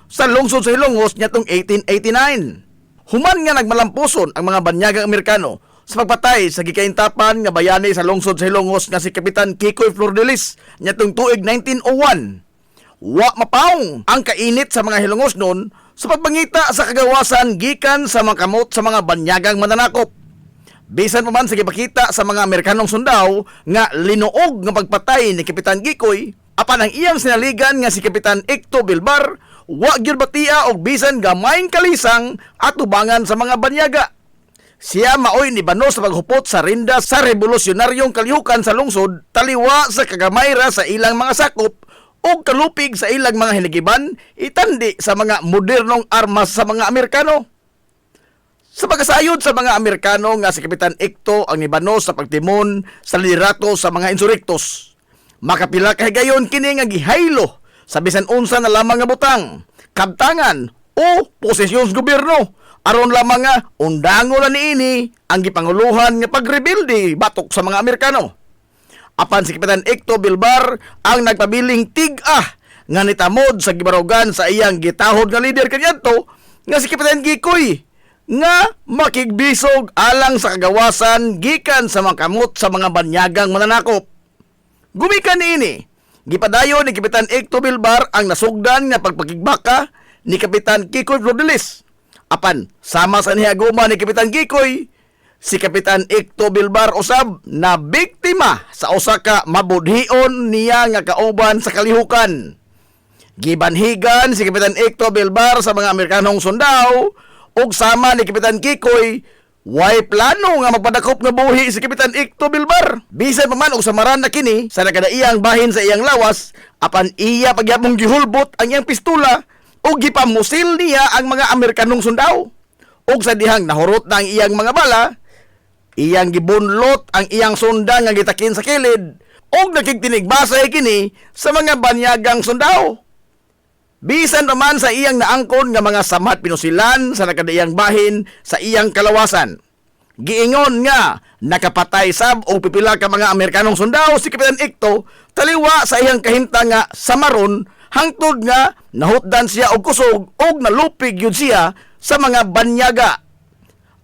sa lungsod sa Hilongos nitong 1889. Human nga nagmalampuson ang mga banyagang Amerikano sa pagpatay sa gikaintapan nga bayani sa lungsod sa Hilongos nga si Kapitan Kikoy Flordelis nitong tuig 1901. Wa mapaong ang kainit sa mga Hilongos noon sa pagbangita sa kagawasan gikan sa mga kamot sa mga banyagang mananakop. Bisan pa man sa gipakita sa mga Amerikanong sundao nga linuog nga pagpatay ni Kapitan Kikoy, apan ang iyang sinaligan nga si Kapitan Icto Bilbar, wa gyud batia og bisan gamayng kalisang at tubangan sa mga banyaga. Siya maoy ni banos sa paghupot sa rinda sa revolusyonaryong kalihukan sa lungsod, taliwa sa kagamayra sa ilang mga sakop o kalupig sa ilang mga hinigiban, itandi sa mga modernong armas sa mga Amerikano. Sa pagkasayod sa mga Amerikano nga si Kapitan Icto ang nibanos sa pagtimon sa liderato sa mga insurrektos. Makapila kahigayon kini nga gihaylo sa bisan unsa na lamang nga butang, kabtangan o posisyon sa gobyerno aron lamang nga undangon na niini ang gipanguluhan nga pagrebilde batok sa mga Amerikano. Apan si Kapitan Icto Bilbar ang nagpabiling tig-ah nga nitamod sa gibarugan sa iyang gitahod nga leader kaniadto nga si Kapitan Kikoy nga makigbisog alang sa kagawasan gikan sa mga kamot sa mga banyagang mananakop. Gumikan niini, gipadayon ni Kapitan Icto Bilbar ang nasugdan nga pagpakigbaka ni Kapitan Kikoy Flordelis. Apan, sama sa nihaguma ni Kapitan Kikoy, si Kapitan Icto Bilbar usab na biktima sa usa ka mabudhion niya nga kauban sa kalihukan. Gibanhigan si Kapitan Icto Bilbar sa mga Amerikanong sundao ug sama ni Kapitan Kikoy, way plano nga magpadakop nga buhi si Kapitan Icto Bilbar. Bisan pa man og samaran na kini sa nakadaiyang bahin sa iyang lawas, apan iya pagyapong gihulbot ang iyang pistola o gipamusil niya ang mga Amerikanong sundao. Og sa dihang nahurot na ang iyang mga bala, iyang gibunlot ang iyang sundang nga gitakin sa kilid og nakigtinigbasay kini sa mga banyagang sundao. Bisan naman sa iyang naangkon nga mga samat pinusilan sa nakadaiyang bahin sa iyang kalawasan. Giingon nga nakapatay sab o pipila ka mga Amerikanong sundao si Kapitan Icto taliwa sa iyang kahimtang nga samaron hangtod nga nahutdan siya og kusog og nalupig yun siya sa mga banyaga.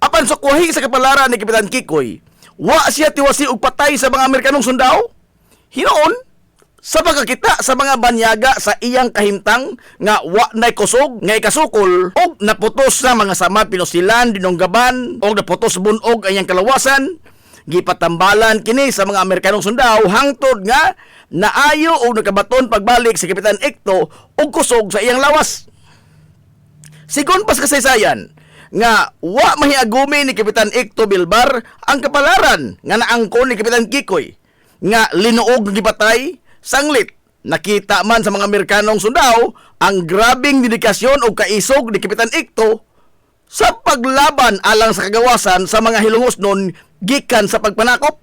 Apan sa kuhi sa kapalaran ni Kapitan Kikoy, wa siya tiwasi og patay sa mga Amerikanong sundao. Hinoon, sa pagkakita sa mga banyaga sa iyang kahimtang nga wa nay kusog nga ikasukol og naputos sa mga samat pinusilan dinunggaban og naputos bunog ang iyang kalawasan, gipatambalan kini sa mga Amerikanong sundao hangtod nga naayo og nakabaton pagbalik si Kapitan Icto og kusog sa iyang lawas. Sigon pas kasaysayan nga wa mahiagumi ni Kapitan Icto Bilbar ang kapalaran nga naangkon ni Kapitan Kikoy nga linuog gipatay. Sanglit, nakita man sa mga Amerikanong sundao ang grabing dedikasyon o kaisog ni Kapitan Icto sa paglaban alang sa kagawasan sa mga Hilongos noon gikan sa pagpanakop.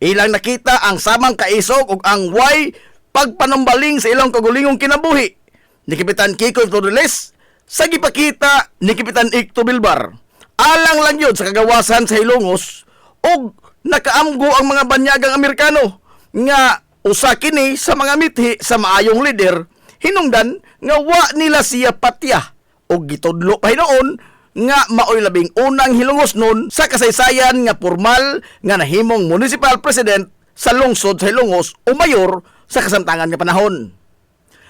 Ilang nakita ang samang kaisog o ang way pagpanumbaling sa ilang kagulingong kinabuhi ni Kapitan Kikoy Flordelis sa gipakita ni Kapitan Icto Bilbar. Alang lang yun sa kagawasan sa Hilongos o nakaamgo ang mga banyagang Amerikano nga usa kini sa mga mithi sa maayong lider, hinungdan nga wa nila siya patya o gitudlo pa hinoon nga maoy labing unang Hilongos nun sa kasaysayan nga formal nga nahimong municipal president sa lungsod sa Hilongos o mayor sa kasamtangan nga panahon.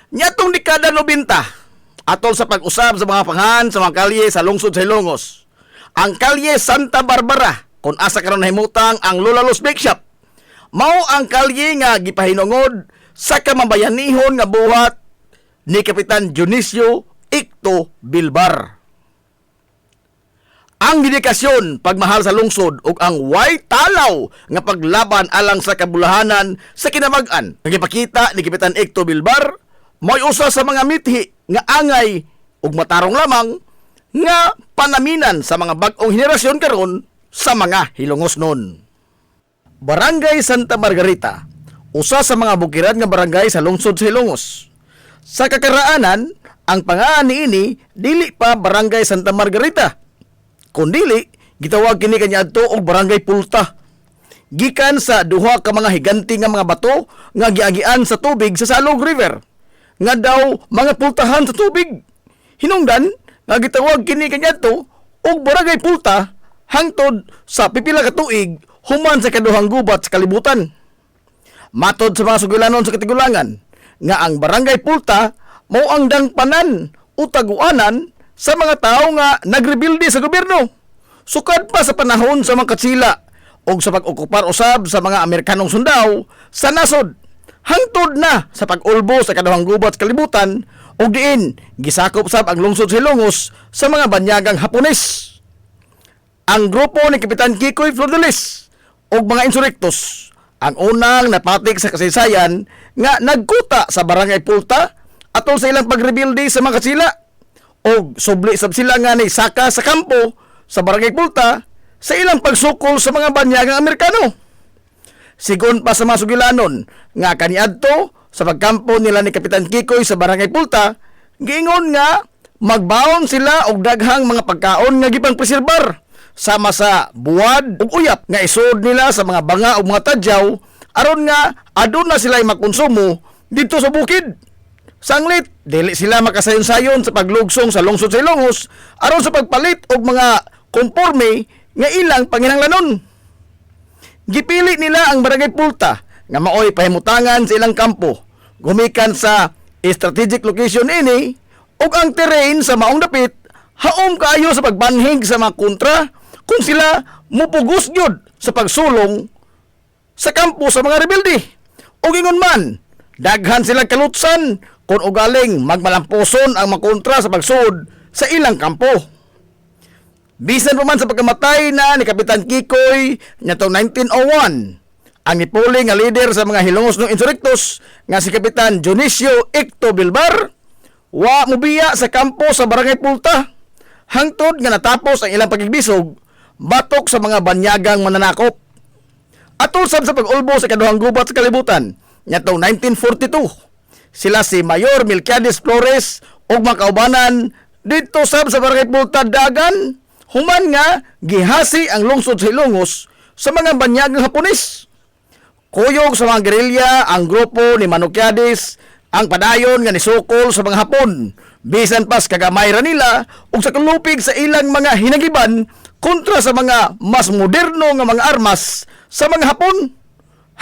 Nyatong dekada 90, atol sa pag-usab sa mga panghan sa mga kalye sa lungsod sa Hilongos, ang kalye Santa Barbara kung asa karon nahimutang ang Lola Luz Bake Shop, mao ang kalye nga gipahinungod sa kamambayanihon nga buhat ni Kapitan Dionisio Icto Bilbar. Ang dedikasyon, pagmahal sa lungsod ug ang way talaw nga paglaban alang sa kabulahanan sa kinamag-an nga gipakita ni Kapitan Icto Bilbar may usa sa mga mithi nga angay ug matarong lamang nga panaminan sa mga bag-ong henerasyon karon sa mga Hilongos noon. Barangay Santa Margarita, usa sa mga bukiran nga barangay sa lungsod sa Hilongos. Sa kakaraanan, ang pangalan niini dili pa Barangay Santa Margarita, kundili gitawag kini kaniadto og Barangay Pulta. Gikan sa duha ka mga higanti nga mga bato nga giagian sa tubig sa Salog River. nga daw mga pultahan sa tubig. Hinungdan nga gitawag kini kaniadto og barangay pulta hangtod sa pipila ka tuig human sa kaduhang gubat sa kalibutan. Matod sa mga sugilanon sa Katigulangan nga ang barangay pulta mao ang dangpanan o taguanan sa mga tao nga nagrebilde sa gobyerno sukad pa sa panahon sa mga katsila o sa pag-okupar usab sa mga Amerikanong sundao sa nasod hangtod na sa pag-ulbo sa kaduhang gubat sa kalibutan o diin gisakop sab ang lungsod sa Ilongos sa mga banyagang Hapones. Ang grupo ni Kapitan Kikoy Flordelis o mga insurektos ang unang napatik sa kasaysayan nga nagkuta sa barangay Pulta atol sa ilang pagrebilde sa mga katsila o subli sab sila nga ni saka sa kampo sa barangay Pulta sa ilang pagsukol sa mga banyagang Amerikano. Sigon pa sa mga sugilanon nga kaniadto sa pagkampo nila ni Kapitan Kikoy sa barangay Pulta, giingon nga magbaon sila og daghang mga pagkaon nga gipang preserbar sama sa buwad ug uyap nga isud nila sa mga banga ug mga tadyaw aron nga aduna na sila makonsumo dito sa bukid. Sanglit, dili sila makasayon-sayon sa paglugsong sa lungsod sa Ilongos aron sa pagpalit og mga konporme nga ilang panginahanglanon. Gipili nila ang barangay Pulta nga maoy pahimutangan sa ilang kampo gumikan sa strategic location ini ug ang terrain sa maong dapit haom kaayo sa pagbanhig sa mga kontra kung sila mupugos gyud sa pagsulong sa kampo sa mga rebelde. O ingon man, daghan silang kalutsan kung ugaling magmalamposon ang mga kontra sa pagsud sa ilang kampo. Bisan pa man sa pagkamatay na ni Kapitan Kikoy nitong 1901, ang nipuli nga leader sa mga Hilongos ng insurektos nga si Kapitan Dionisio Icto Bilbar, wa mubiya sa kampo sa barangay Pulta hangtod nga natapos ang ilang pagigbisog batok sa mga banyagang mananakop. Atol sab sa pag-ulbo sa kaduhang gubat sa kalibutan nitong 1942, sila si Mayor Melquiades Flores ug mga kaubanan dito sab sa barangay Pulta dagan human nga gihasi ang lungsod sa Ilongos sa mga banyagang Hapones. Kuyog sa mga gerilya ang grupo ni Melquiades ang padayon nga nisukol sa mga Hapon bisan pas kagamay ra nila ug sa kalupig sa ilang mga hinagiban kontra sa mga mas moderno nga mga armas sa mga Hapon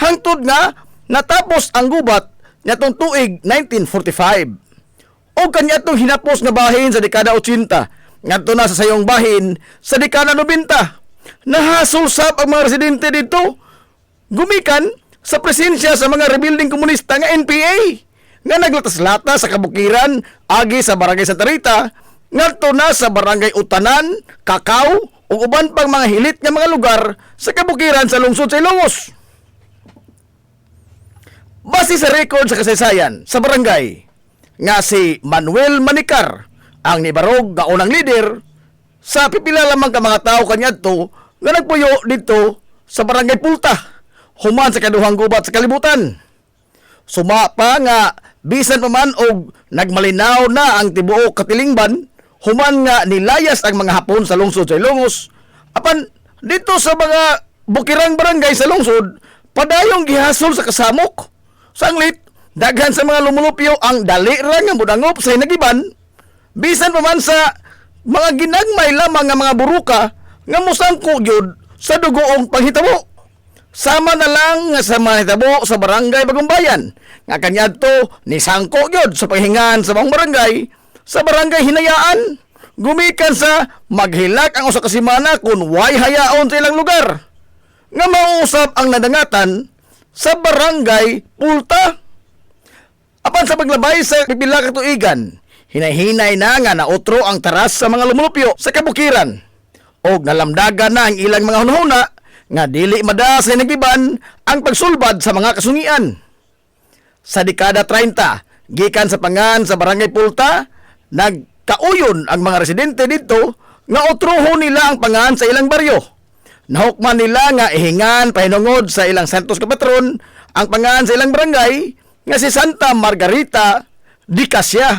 hangtod nga natapos ang gubat nitong tuig 1945. O kaniadtong hinapos nga bahin sa dekada 80 ngadto na sa sayong bahin sa dekada 90. Nahasol sab ang mga residente dito gumikan sa presensya sa mga rebuilding komunista nga NPA nga naglatas-lata sa kabukiran agi sa barangay Santa Rita ngadto na sa barangay Utanan, Kakao ug uban pang mga hilit nga mga lugar sa kabukiran sa lungsod sa Ilongos. Base sa record sa kasaysayan sa barangay nga si Manuel Manicar ang nibarog nga unang leader sa pipila lamang ka mga tao kaniadto nga nagpuyo dito sa barangay Pulta human sa kaduhang gubat sa kalibutan. Suma pa nga bisan pa man og nagmalinaw na ang tibuok katilingban human nga nilayas ang mga Hapon sa lungsod sa Ilongos apan dito sa mga bukirang barangay sa lungsod padayong gihasol sa kasamok. Sanglit, daghan sa mga lumulupyo ang dali ra nga budangop sa hinagiban bisan pa man sa mga ginagmay lamang nga mga buruka nga musangko gyud sa dugoong panghitabo. Sama na lang nga sa mga hitabo sa barangay Bagong Bayan nga kaniadto ni sangko gyud sa paghingan sa mga barangay sa barangay Hinayaan gumikan sa maghilak ang usa ka semana kun way hayaon sa ilang lugar nga mausap ang nadangatan sa barangay Pulta. Apan sa paglabay sa pipila ka tuigan, hinay-hinay na nga nautro ang taras sa mga lumulupyo sa kabukiran og nalamdagan na ang ilang mga hunahuna nga dili mada sa nagiban ang pagsulbad sa mga kasungian. Sa dekada 30, gikan sa pangan sa barangay Pulta, nagkauyon ang mga residente dito nga utrohon nila ang pangan sa ilang baryo. Nahukman nila nga ihingan pahinungod sa ilang santos kapatron ang pangan sa ilang barangay nga si Santa Margarita di Cassia.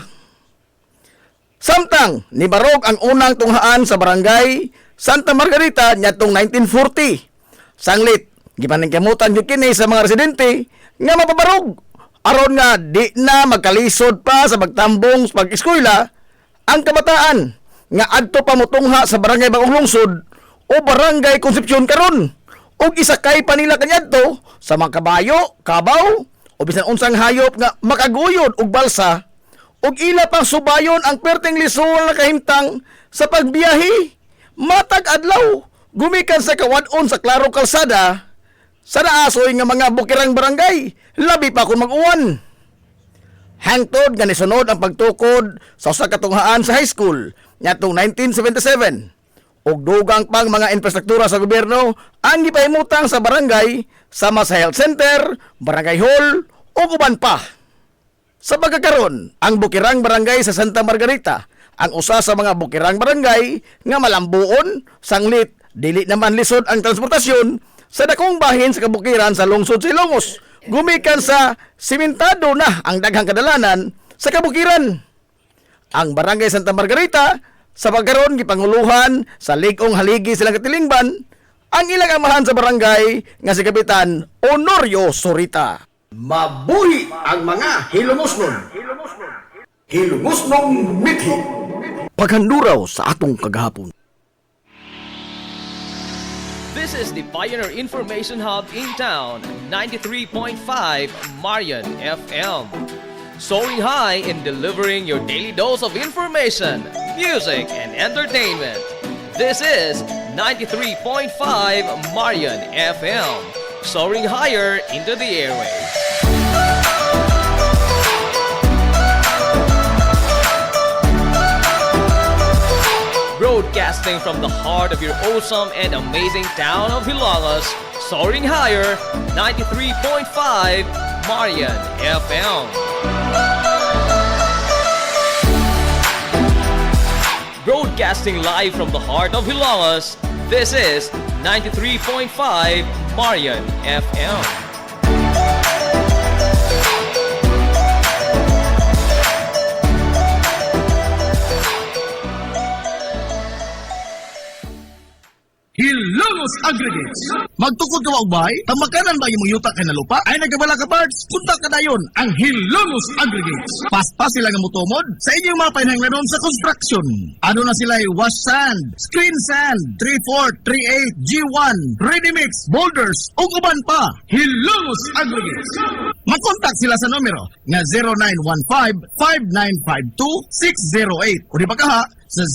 Samtang nibarog ang unang tunghaan sa barangay Santa Margarita niadtong 1940. Sanglit, gipaningkamutan gyud kini sa mga residente nga mapabarog Aron nga di na magkalisod pa sa pagtambong sa pag-eskwela ang kabataan nga adto pa motungha sa barangay Bagong Lungsod o barangay Concepcion karon ug isakay pa nila kaniadto sa mga kabayo, kabaw o bisan unsang hayop nga makaguyod og balsa ug ila pang subayon ang perteng lisod na kahimtang sa pagbiyahe matag adlaw gumikan sa kawadon sa klaro kalsada sa naasoy nga mga bukirang barangay, labi pa kung mag-uwan. Hangtod nga nisunod ang pagtukod sa usa ka tunghaan sa high school ngadtong 1977. Ug dugang pang mga infrastruktura sa gobyerno ang gipahimutang sa barangay sama sa health center, barangay hall ug uban pa. Sa pagkakaron, ang bukirang barangay sa Santa Margarita ang usa sa mga bukirang barangay nga malambuon, sanglit, dili naman lisod ang transportasyon sa dakong bahin sa kabukiran sa lungsod sa Ilongos. Gumikan sa simentado na ang daghang kadalanan sa kabukiran. Ang barangay Santa Margarita sa pagkaron gipanguluhan sa Ligong Haligi silang Katilingban ang ilang amahan sa barangay nga si Kapitan Honorio Sorita. Mabuhi ang mga hilungosnon. Hilungosnong mithi. Paghanduraw sa atong kagahapon. This is the Pioneer Information Hub in town, 93.5 Marian FM. Soaring high in delivering your daily dose of information, music, and entertainment. This is 93.5 Marian FM. Soaring higher into the airwaves. Broadcasting from the heart of your awesome and amazing town of Hilangas, soaring higher, 93.5 Marian FM. Broadcasting live from the heart of Hilangas, this is 93.5 Marian FM. Hilongos Aggregates. Magtukod ka maubay, tamakanan ba yung yuta kay na lupa? Ay nagkabala ka parts, punta ka dayon ang Hilongos Aggregates. Paspas sila nga motomod sa inyong mga pinahanglanon sa construction. Ano na sila wash sand, screen sand, 3-4, 3-8, G1, ready mix, boulders, ug uban pa. Hilongos Aggregates. Makontak sila sa numero nga 0915-5952-608 o di ba kaha sa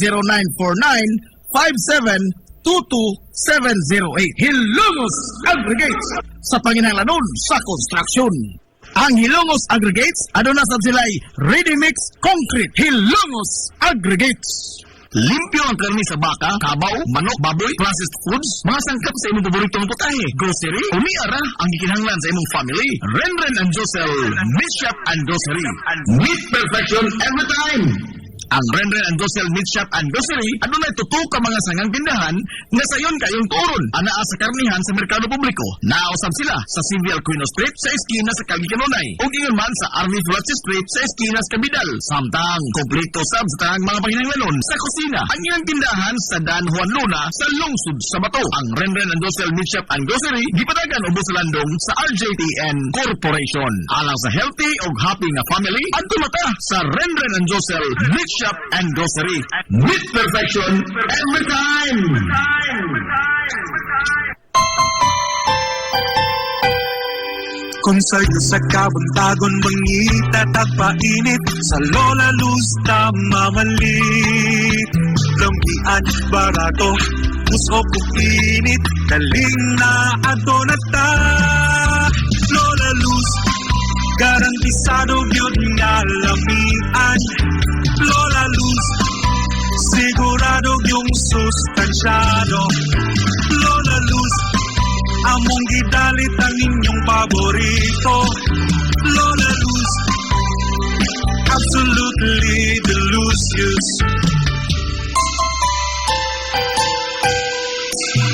0949-5722-708. Hilongos Aggregates sa panginahanglanon sa construction. Ang Hilongos Aggregates, ano na sab sila'y ready mix concrete. Hilongos Aggregates. Limpyo ang karni sa baka, kabaw, manok, baboy, processed foods, mga sangkap sa imong paboritong putahe, grocery, umiara ang gikinahanglan sa imong family. Renren and Josel, Meat Shop and Grocery. Meat perfection every time. Ang Renren and Josel Meat Shop and Grocery, ano na ituto ka mga sangang tindahan nga sayon kayong turon, anaa sa karnihan sa merkado publiko. Nausab sila sa Civil Quino Street sa eskina sa Calvi Canonay, ug ingon man sa Army Flatsi Street sa eskina sa Cabidal. Samtang kompleto sab sa tanang mga panginahanglanon sa kusina. Ang ilang tindahan sa Dan Juan Luna sa lungsod sa Bato. Ang Renren and Josel Meat Shop and Grocery gipadagan ubos sa landong sa RJTN Corporation. Alang sa healthy ug happy nga family, adto mata sa Renren and Josel Meat Shop and Grocery. Meat perfection every time. Konsert sa kabuntagon mangita tagpainit sa Lola Luz mamalit. Lampian barato muso init daling na ato na ta. Lola Luz garantisado gyud nga lamian. Lola Luz sigurado yung sustansyado. Lola Luz among gidalit ang inyong paborito. Lola Luz absolutely delicious.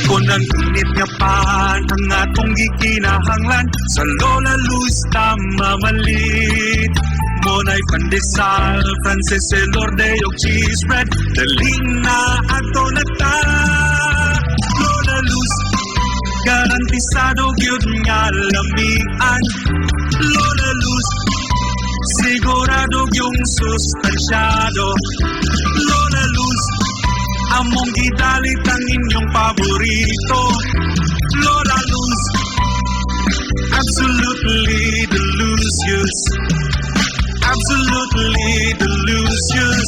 Kung ang init nga pan ang atong gikinahanglan sa Lola Luz mamalit. Monay pandesal, Francis Elorde o cheese bread, daling na ato na ta. Lola Luz garantisado gyud nga lamian. Lola Luz Sigurado yung sustansyado. Lola Luz, among gidalit ang inyong paborito. Lola Luz, absolutely delicious. Absolutely delicious.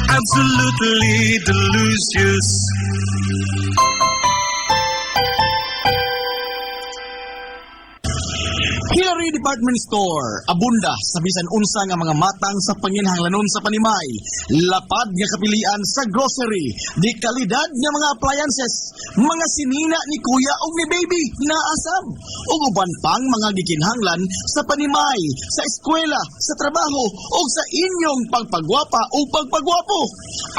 Absolutely delicious. Hillary Department Store, abunda sa bisan unsa nga mga matang sa panginhanglanon sa panimay, lapad nga kapilian sa grocery, di kalidad nga mga appliances, mga sinina ni kuya ug ni baby, naasab, ug uban pang mga gikinhanglan sa panimay, sa eskwela, sa trabaho, ug sa inyong pagpagwapa o pagpagwapo.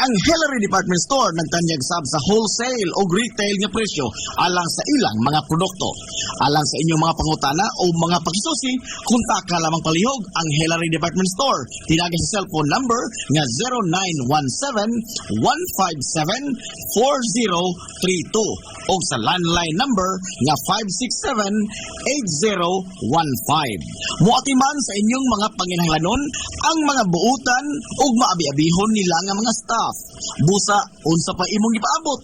Ang Hillary Department Store nagtanyag sab sa wholesale ug retail nga presyo alang sa ilang mga produkto. Alang sa inyong mga pangutana o mga pagsusi, kontak ka lamang palihog ang Hillary Department Store. Tinagay sa cellphone number nga 0917-157-4032 o sa landline number nga 567-8015. Muatiman sa inyong mga panginhanglanon ang mga buutan o maabi-abihon nila nga mga staff. Busa, unsa pa imong ipaabot?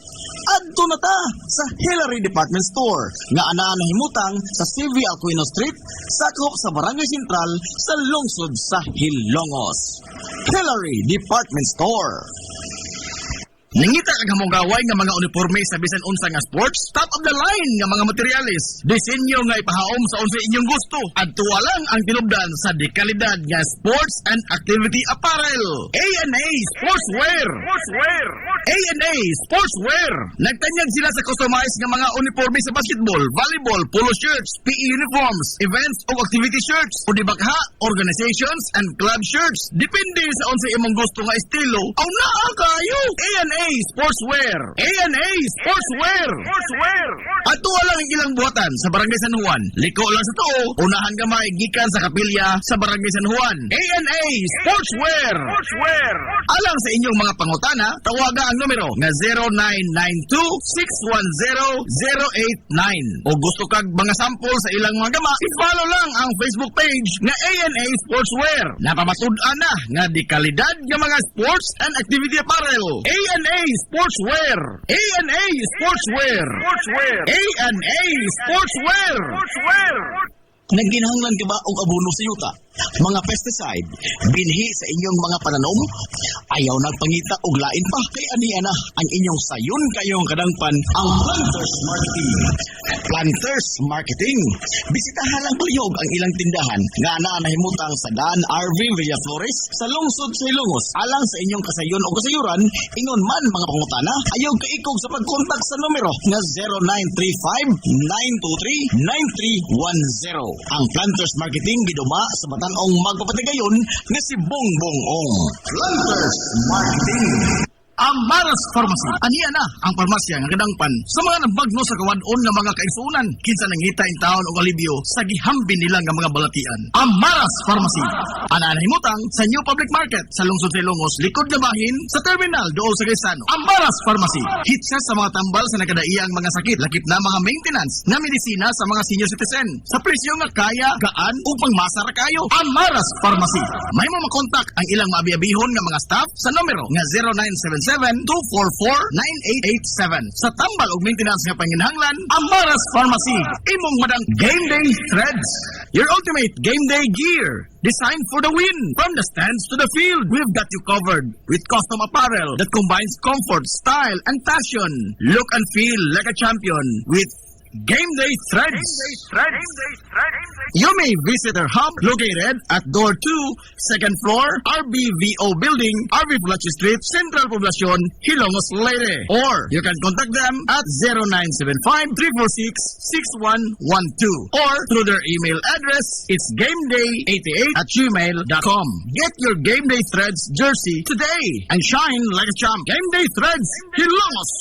Adto na ta sa Hillary Department Store nga anaa nahimutang sa CV Aquino Street, sakop sa Barangay Sentral sa lungsod sa Hilongos. Hillary Department Store. Nangita kag hamugaway nga mga uniforme sa bisan unsa nga sports, top of the line nga mga materyales, disenyo nga ipahaom sa unsa inyong gusto. Adto lang ang tinubdan sa dekalidad nga sports and activity apparel. A&A Sportswear. A&A Sportswear. Nagtanyag sila sa customized nga mga uniforme sa basketball, volleyball, polo shirts, PE uniforms, events o activity shirts, o dibagha, organizations and club shirts. Depende sa unsa imong gusto nga estilo. Aw naa kayo. A&A Sportswear. A&A Sportswear. Ato lang ang ilang buhatan sa Barangay San Juan. Liko lang sa tuo, unahan gamay gikan sa kapilya sa Barangay San Juan. A&A Sportswear. Alang sa inyong mga pangutana, tawaga ang numero nga 0992-610-089. O gusto kag mga sample sa ilang mga gama, i-follow lang ang Facebook page nga A&A Sportswear. Napamatud-an na nga di kalidad nga mga sports and activity apparel. A&A Sportswear. A&A Sportswear. A&A Sportswear. Nagginahanglan ka ba og abono sa yuta? Mga pesticide, binhi sa inyong mga pananom? Ayaw nagpangita og lain pa kay aniya na ang inyong sayon kayong kadangpan ang Planters Marketing. Planters Marketing. Bisitahan lang palihog ang ilang tindahan nga anaa nahimutang sa Dan RV Villaflores sa lungsod sa Ilongos. Alang sa inyong kasayon o kasayuran, ingon man mga pangutana, ayaw kaikog sa pagkontak sa numero nga 0935-923-9310. Ang Planters Marketing giduma sa Batan-ong magpapatigayon nga si Bongbong Ong. Planters Marketing. Amaras Pharmacy. Aniya na ang parmasya nga kadangpan sa mga nabagno sa kawadon nga mga kaisunan. Kinsa nangita in taon og alibyo sa gihambin nila nga mga balatian. Amaras Pharmacy. Ana nahimutang sa New Public Market sa lungsod sa Ilongos, likod nga bahin sa terminal dool sa Quezano. Amaras Pharmacy. Hitsa sa mga tambal sa nakadaiyang mga sakit, lakip na mga maintenance na medisina sa mga senior citizen. Sa presyo nga kaya, gaan ug pangmasa ra kayo. Amaras Pharmacy. May mo makontak ang ilang maabi-abihon nga mga staff sa numero nga 0977-244-9887. Sa tambal ug maintenance nga panginhanglan, Amaras Pharmacy. Imong madang Game Day Threads. Your ultimate game day gear. Designed for the win. From the stands to the field, we've got you covered with custom apparel that combines comfort, style, and fashion. Look and feel like a champion with Game Day Threads. You may visit our hub located at Door 2, second floor, RBVO Building, RV Fletcher Street, Central Poblacion, Hilongos, Leyte. Or you can contact them at 0975-346-6112 or through their email address, it's gameday88@gmail.com. Get your Game Day Threads jersey today and shine like a champ. Game Day Threads, Hilongos.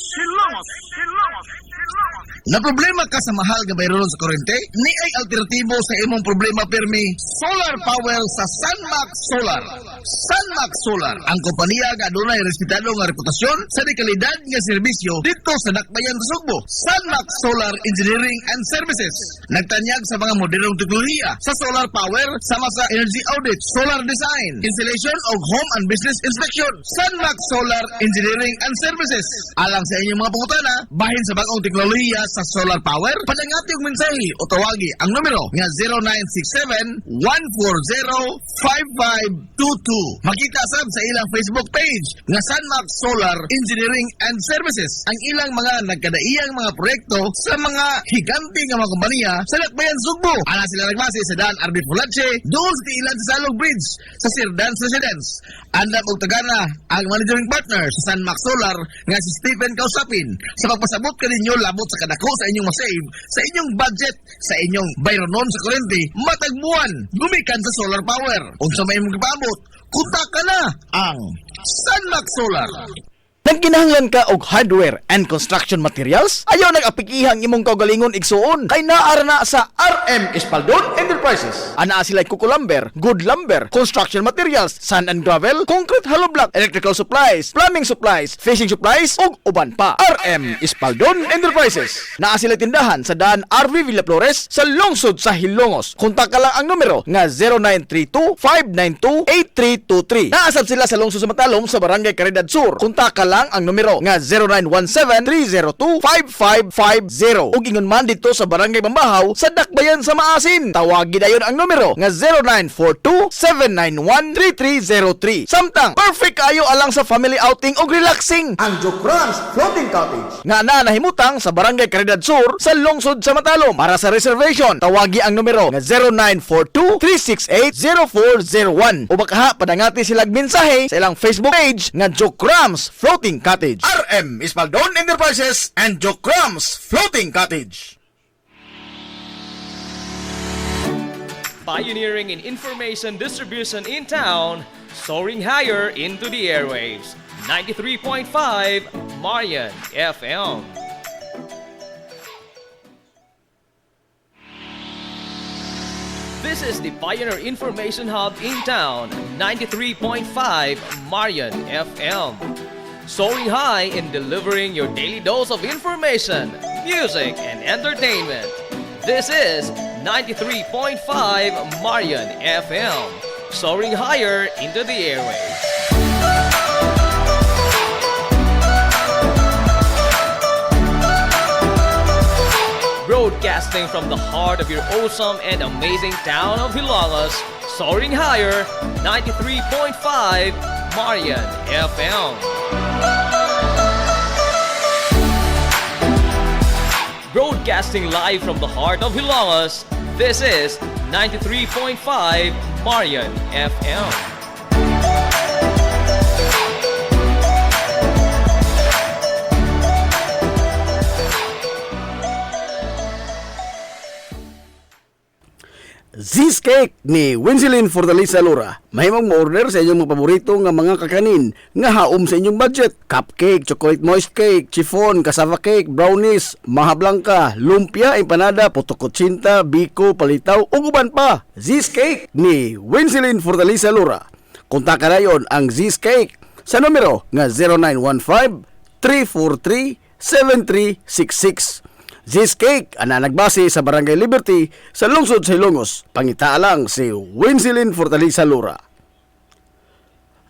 Na problema ka sa mahal nga bayronon sa kuryente? Ni ay alternatibo sa imong problema pirmi, solar power sa Sunmax Solar. Sunmax Solar, ang kompanya nga adunay respetado nga reputasyon sa dekalidad nga serbisyo dito sa Dakbayan sa Sugbo. Sunmax Solar Engineering and Services. Nagtanyag sa mga modernong teknolohiya sa solar power sama sa energy audit, solar design, installation of home and business inspection. Sunmax Solar Engineering and Services. Alang sa inyong mga pangutana, bahin sa bagong teknolohiya sa solar power, padangati og mensahe o tawagi ang numero nga 0967-140-5522. Makita sab sa ilang Facebook page nga Sunmax Solar Engineering and Services ang ilang mga nagkadaiyang mga proyekto sa mga higante nga mga kompanya sa Dakbayan Sugbo. Ana sila nagbase sa Dan RB Pulache, doon sa Ilan sa Salog Bridge sa Sir Dan's Residence. Andam og tagana ang managing partner sa Sunmax Solar nga si Stephen Kausapin sa pagpasabot kaninyo labot sa kadako sa inyong masave sa inyong budget sa inyong bayronon sa kuryente matag buwan gumikan sa solar power. Unsa may imong gipaabot, kontak ka na ang Sunmax Solar. Nagkinahanglan ka og hardware and construction materials? Ayaw nag-apikihang imong kaugalingon igsuon kay naara na sa RM Espaldon Enterprises. Ana sila kukulumber, good lumber, construction materials, sand and gravel, concrete hollow block, electrical supplies, plumbing supplies, fishing supplies ug uban pa. RM Espaldon Enterprises. Naa sila tindahan sa daan RV Villa Flores sa lungsod sa Hilongos. Kontak ka lang ang numero nga 0932-592-8323. Naasab sila sa lungsod sa Matalom sa Barangay Caridad Sur. Kontak ka lang ang numero nga 0917-302-5550. Ug ingon man dito sa Barangay Bambahaw sa Dakbayan sa Maasin. Tawagi dayon ang numero nga 0942-791-3303. Samtang perfect kayo alang sa family outing ug relaxing ang Jokrans Floating Cottage nga nahimutang sa Barangay Caridad Sur sa lungsod sa Matalom. Para sa reservation, tawagi ang numero nga 0942-368-0401. O baka padangati silang mensahe sa ilang Facebook page nga Jokrans Floating Cottage. RM Espaldon Enterprises and Jokrams Floating Cottage. Pioneering in information distribution in town, soaring higher into the airwaves. 93.5 Marian FM. This is the Pioneer Information Hub in town, 93.5 Marian FM. Soaring high in delivering your daily dose of information, music, and entertainment. This is 93.5 Marian FM. Soaring higher into the airwaves. Broadcasting from the heart of your awesome and amazing town of Hilangas, soaring higher, 93.5 Marian FM. Broadcasting live from the heart of Hilangas, this is 93.5 Marian FM. Z's Cake ni Winsilin Fortaleza Lura. Mahimong mo-order sa inyong mga paborito nga mga kakanin nga haom sa inyong budget. Cupcake, chocolate moist cake, chiffon, cassava cake, brownies, maha blanca, lumpia, empanada, potokotsinta, biko, palitaw, ug uban pa. Z's Cake ni Winsilin Fortaleza Lura. Kontakan na yon ang Z's Cake sa numero nga 0915-343-7366. Z's Cake, ana nagbase sa Barangay Liberty sa lungsod sa Hilongos. Pangita lang si Winsilin Fortaleza Lura.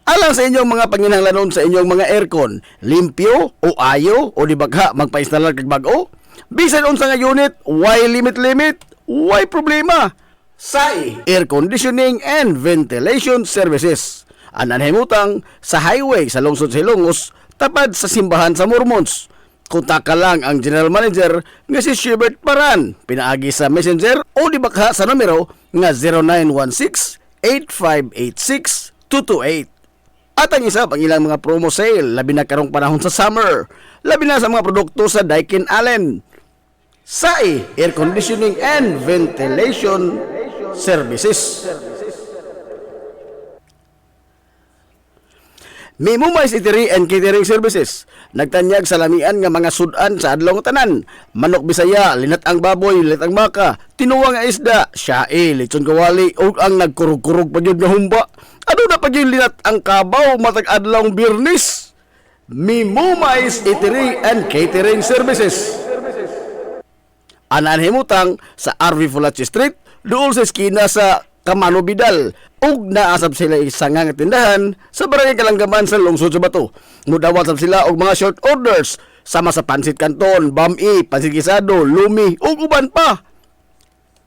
Alang sa inyong mga panginahanglanon sa inyong mga aircon, limpyo o ayo o di bagha magpa-installer kag bag-o? Bisan unsa nga unit, why limit? Why problema? SAI Air Conditioning and Ventilation Services. Ananhimutang sa highway sa lungsod sa Hilongos, tapad sa simbahan sa Mormons. Kontak ka lang ang General Manager nga si Shebert Paran. Pinaagi sa Messenger o di bakha sa numero nga 0916-8586-228. At ang isa pang ilang mga promo sale, labi na karong panahon sa summer, labi na sa mga produkto sa Daikin Allen. SAI Air Conditioning and Ventilation Services. Mimumay Eatery and Catering Services. Nagtanyag sa lamian nga mga sudan sa adlaw nga tanan. Manok Bisaya, linat ang baboy, linat ang baka, tinuwa nga isda, syae, lechon kawali, ug ang nagkurug-kurug pa gyud nga humba. Ano na pa gyud linat ang kabaw matag adlaw Biyernes. Mimumay Eatery and Catering Services. Anan himutang sa RV Fulache Street, dool sa eskina sa Camano Vidal, ug naasab sila isang nga tindahan sa barangay Kalanggaman sa lungsod sa Bato. Mudawat sab sila og mga short orders sama sa pansit canton, bami, pansit gisado, lumi ug uban pa.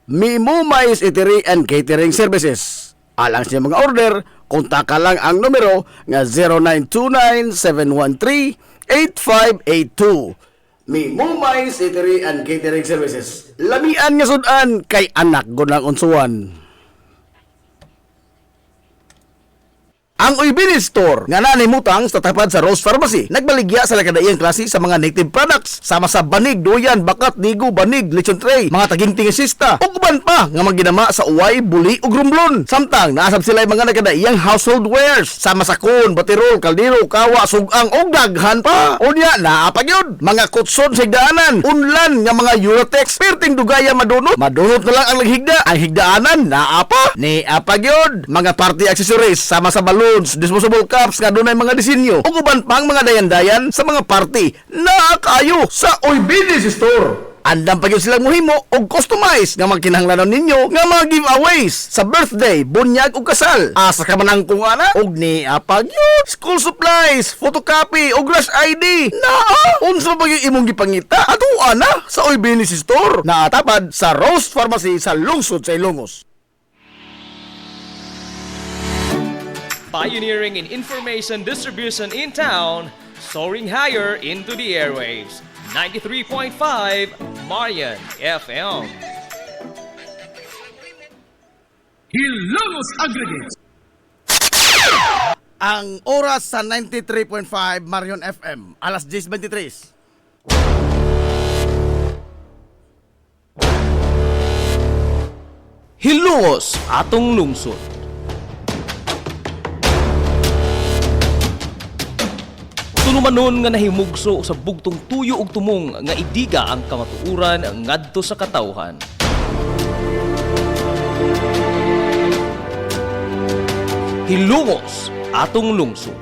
Mimumay Eatery and Catering Services. Alang siya mga order, kontak lang ang numero nga 0929-713-8582. Mimumay Eatery and Catering Services. Lamian nga sudan kay anak gunang unsuan. Ang Uybini Store nga nanimutang sa tapat sa Rose Pharmacy nagbaligya sa lakadaiyang klase sa mga native products sama sa banig, duyan, bakat, digo, banig, lechon tray, mga taging sista ug uban pa nga magginama sa uway, buli ug rumblon. Samtang naasab sila mga nakadaiyang household wares sama sa kun, batirol, kaldero, kawa, sugang ug daghan pa. Unya naa pa gyud mga kutson sa higdaanan, unlan nga mga Eurotex perting dugaya madunot na lang ang laghigda. Ang higdaanan naa pa ni apa gyud mga party accessories sama sa balon, disposable cups nga dunay mga disenyo ug uban pang mga dayan-dayan sa mga party na kayo sa Uybini Store. Andam pa gyud silang mohimo og customize nga magkinahanglanon ninyo nga mga giveaways sa birthday, bunyag ug kasal. Asa ka man ang kung ana og ni apa gyud school supplies, photocopy ug rush ID. Naa unsa ba gyud imong gipangita? Ato ana sa Uybini Store. Naatapad sa Rose Pharmacy sa lungsod sa Ilongos. Pioneering in information distribution in town, soaring higher into the airwaves. 93.5 Marian FM. Hilongos Aggregates. Ang oras sa 93.5 Marion FM, alas 10:23. Hilongos atong lungsod. Tulumanon nga nahimugso sa bugtong tuyo ug tumong nga idiga ang kamatuuran ngadto sa katawhan. Hilongos atong lungsod.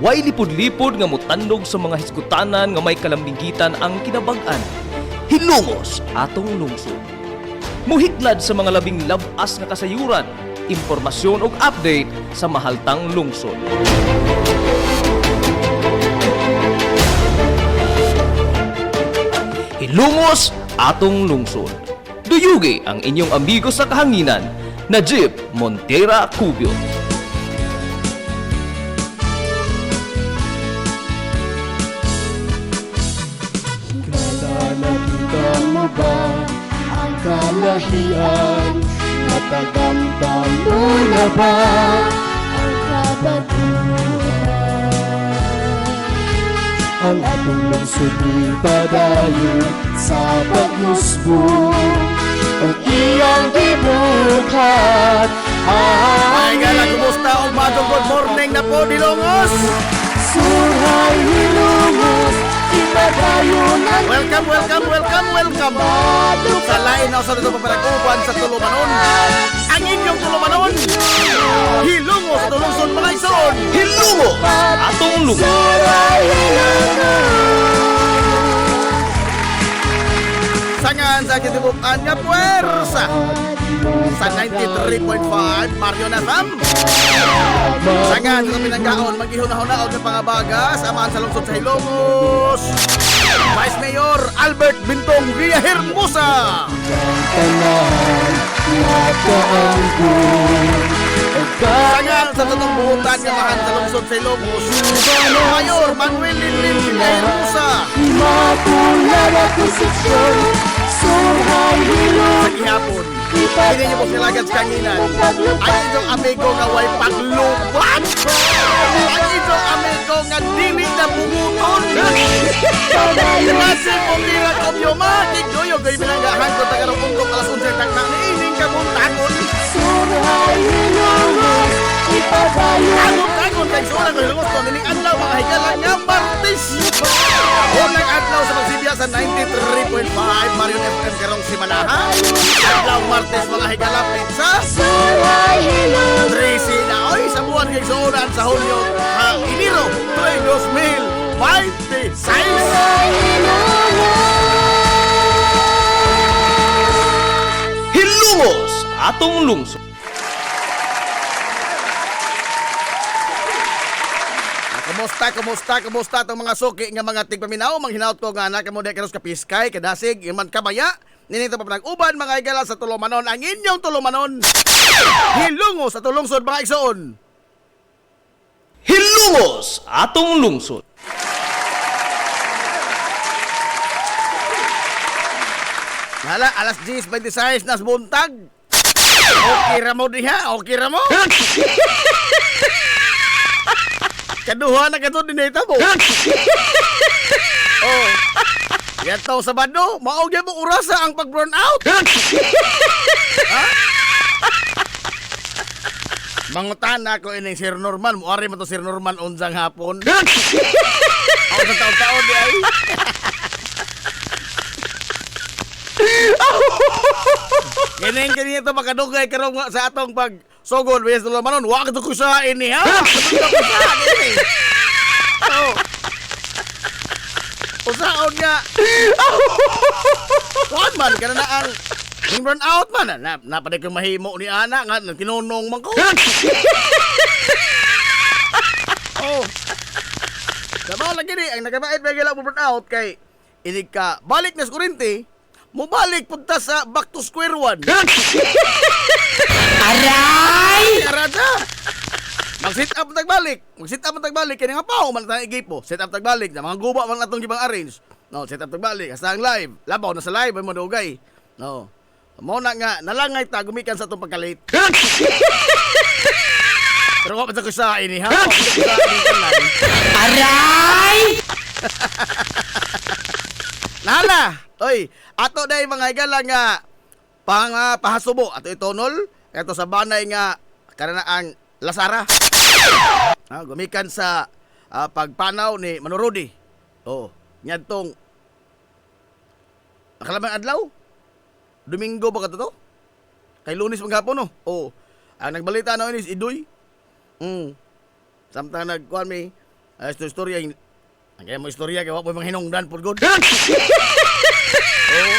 Way lipod-lipod nga mutandog sa mga hisgutanan nga may kalambingitan ang kinabag-an. Hilongos atong lungsod. Muhiklad sa mga labing labas nga kasayuran, impormasyon ug update sa mahaltang lungsod. Hilongos atong lungsod. Duyugi ang inyong amigo sa kahanginan, Najib Montera Cubio. Nakita mo ba ang kalahian? Natagamdam mo na ba ang kabaguhan? Ang atong lungsod di padayon sa pagmusbong ang iyang gibukat. Ay gala, kumusta og madong good morning na po Dilongos. Surhay Hilongos, ipadayon ang Welcome sa lain na sa dito papalaguban sa Tulumanon. Ang inyong Tulumanon, Hilongos sa Tulungson Malayson. Hilongos atong lungsod. Surhay Hilongos. Sangan sa kitibukan nga puwersa sa 93.5 Marion FM. Sangan sa pinanggaon, maghihuna-hunaon ng pangabaga sa amaan sa lungsod sa Hilongos. Vice Mayor Albert Bintong Villa Hermosa. Sangan sa tatong buhutan nga mahan sa lungsod sa Hilongos. Mayor Manuel Linlin Villa Hermosa. Mapulan ako sa show. Surhay Sa Hilongos. gihapon, hindi niyo po silagan sa kanginan. Ang inyong amigo nga way paglubat. Ang inyong amigo nga dili na bunguton. Kasi kung nila komyoma, kigdoyo gay binanggahan ko tagarong ungkok alas 11 takna ni ining kamuntangon. Surhay Hilongos. Ipadayon Kamuntangon kay sunan ko hilungos to nining adlaw mga higala nga Martes. Unang adlaw sa Magsilya sa 93.5 Marion FM karong simanaha. Adlaw Martes mga higala pizza. Surhay hilongos. 13 na oy sa buwan kay sunan sa Hulyo Enero 2026. Surhay hilongos. Hilungos atong lungsod. Kumusta itong mga suki nga mga tigpaminaw, manghinaot ko nga na kamo de karos kapiskay, kadasig, iman kabaya, ninito pa uban mga igala sa tulumanon, ang inyong tulumanon. Hilungos sa tulungsod mga igsoon. Hilungos atong lungsod. Hala, alas 10:26 nas buntag. Okay ra mo diha, okay ra mo. Kaduha na kato dineta mo. Oh. Yan tong Sabado, maog mo urasa ang pag-burn out. Ha? Mangutana ko ining Sir Norman, muari mo to Sir Norman unjang hapon. Ako sa taon-taon di ay. Ganyan ito makadugay karong sa atong pagsugod wes tulo manon wa ka to kusain ni ha. Oh. Usaon nga. Kuan man kana na ang burn out man na napaday kong mahimo ni ana nga tinunong man ko. Oh. Sama lagi ni ang nagabait ba gila burn out kay inig ka balik na sa kurente. Mubalik punta sa back to square one. Aray! Arada! Mag-sit up tagbalik. Mag-sit up tagbalik. Kaya nga pa, man tayo igipo. Sit up tagbalik. Na mga guba man atong gibang arrange. No, sit up tagbalik. Hasta ang live. Labaw na sa live. Ay mo dugay. No. Mo na nga, nalangay ta, gumikan sa itong pagkalit. Pero wapit ako sa ini, ha? Wapit ako sa ini tanan. Aray! Nala! Oy, ato day mga igala nga pahasubo ato itonol ato sa banay nga kanang Lasara. Gumikan sa pagpanaw ni Manurudi. Oh, nyadtong nakalamang adlaw. Domingo ba kadto? Kay Lunes maghapon no. Oh, ang nagbalita na is Idoy. Samtang nagkuan mi istorya ang kaya mo istorya kaya wala mo mga hinungdan po good. Oh.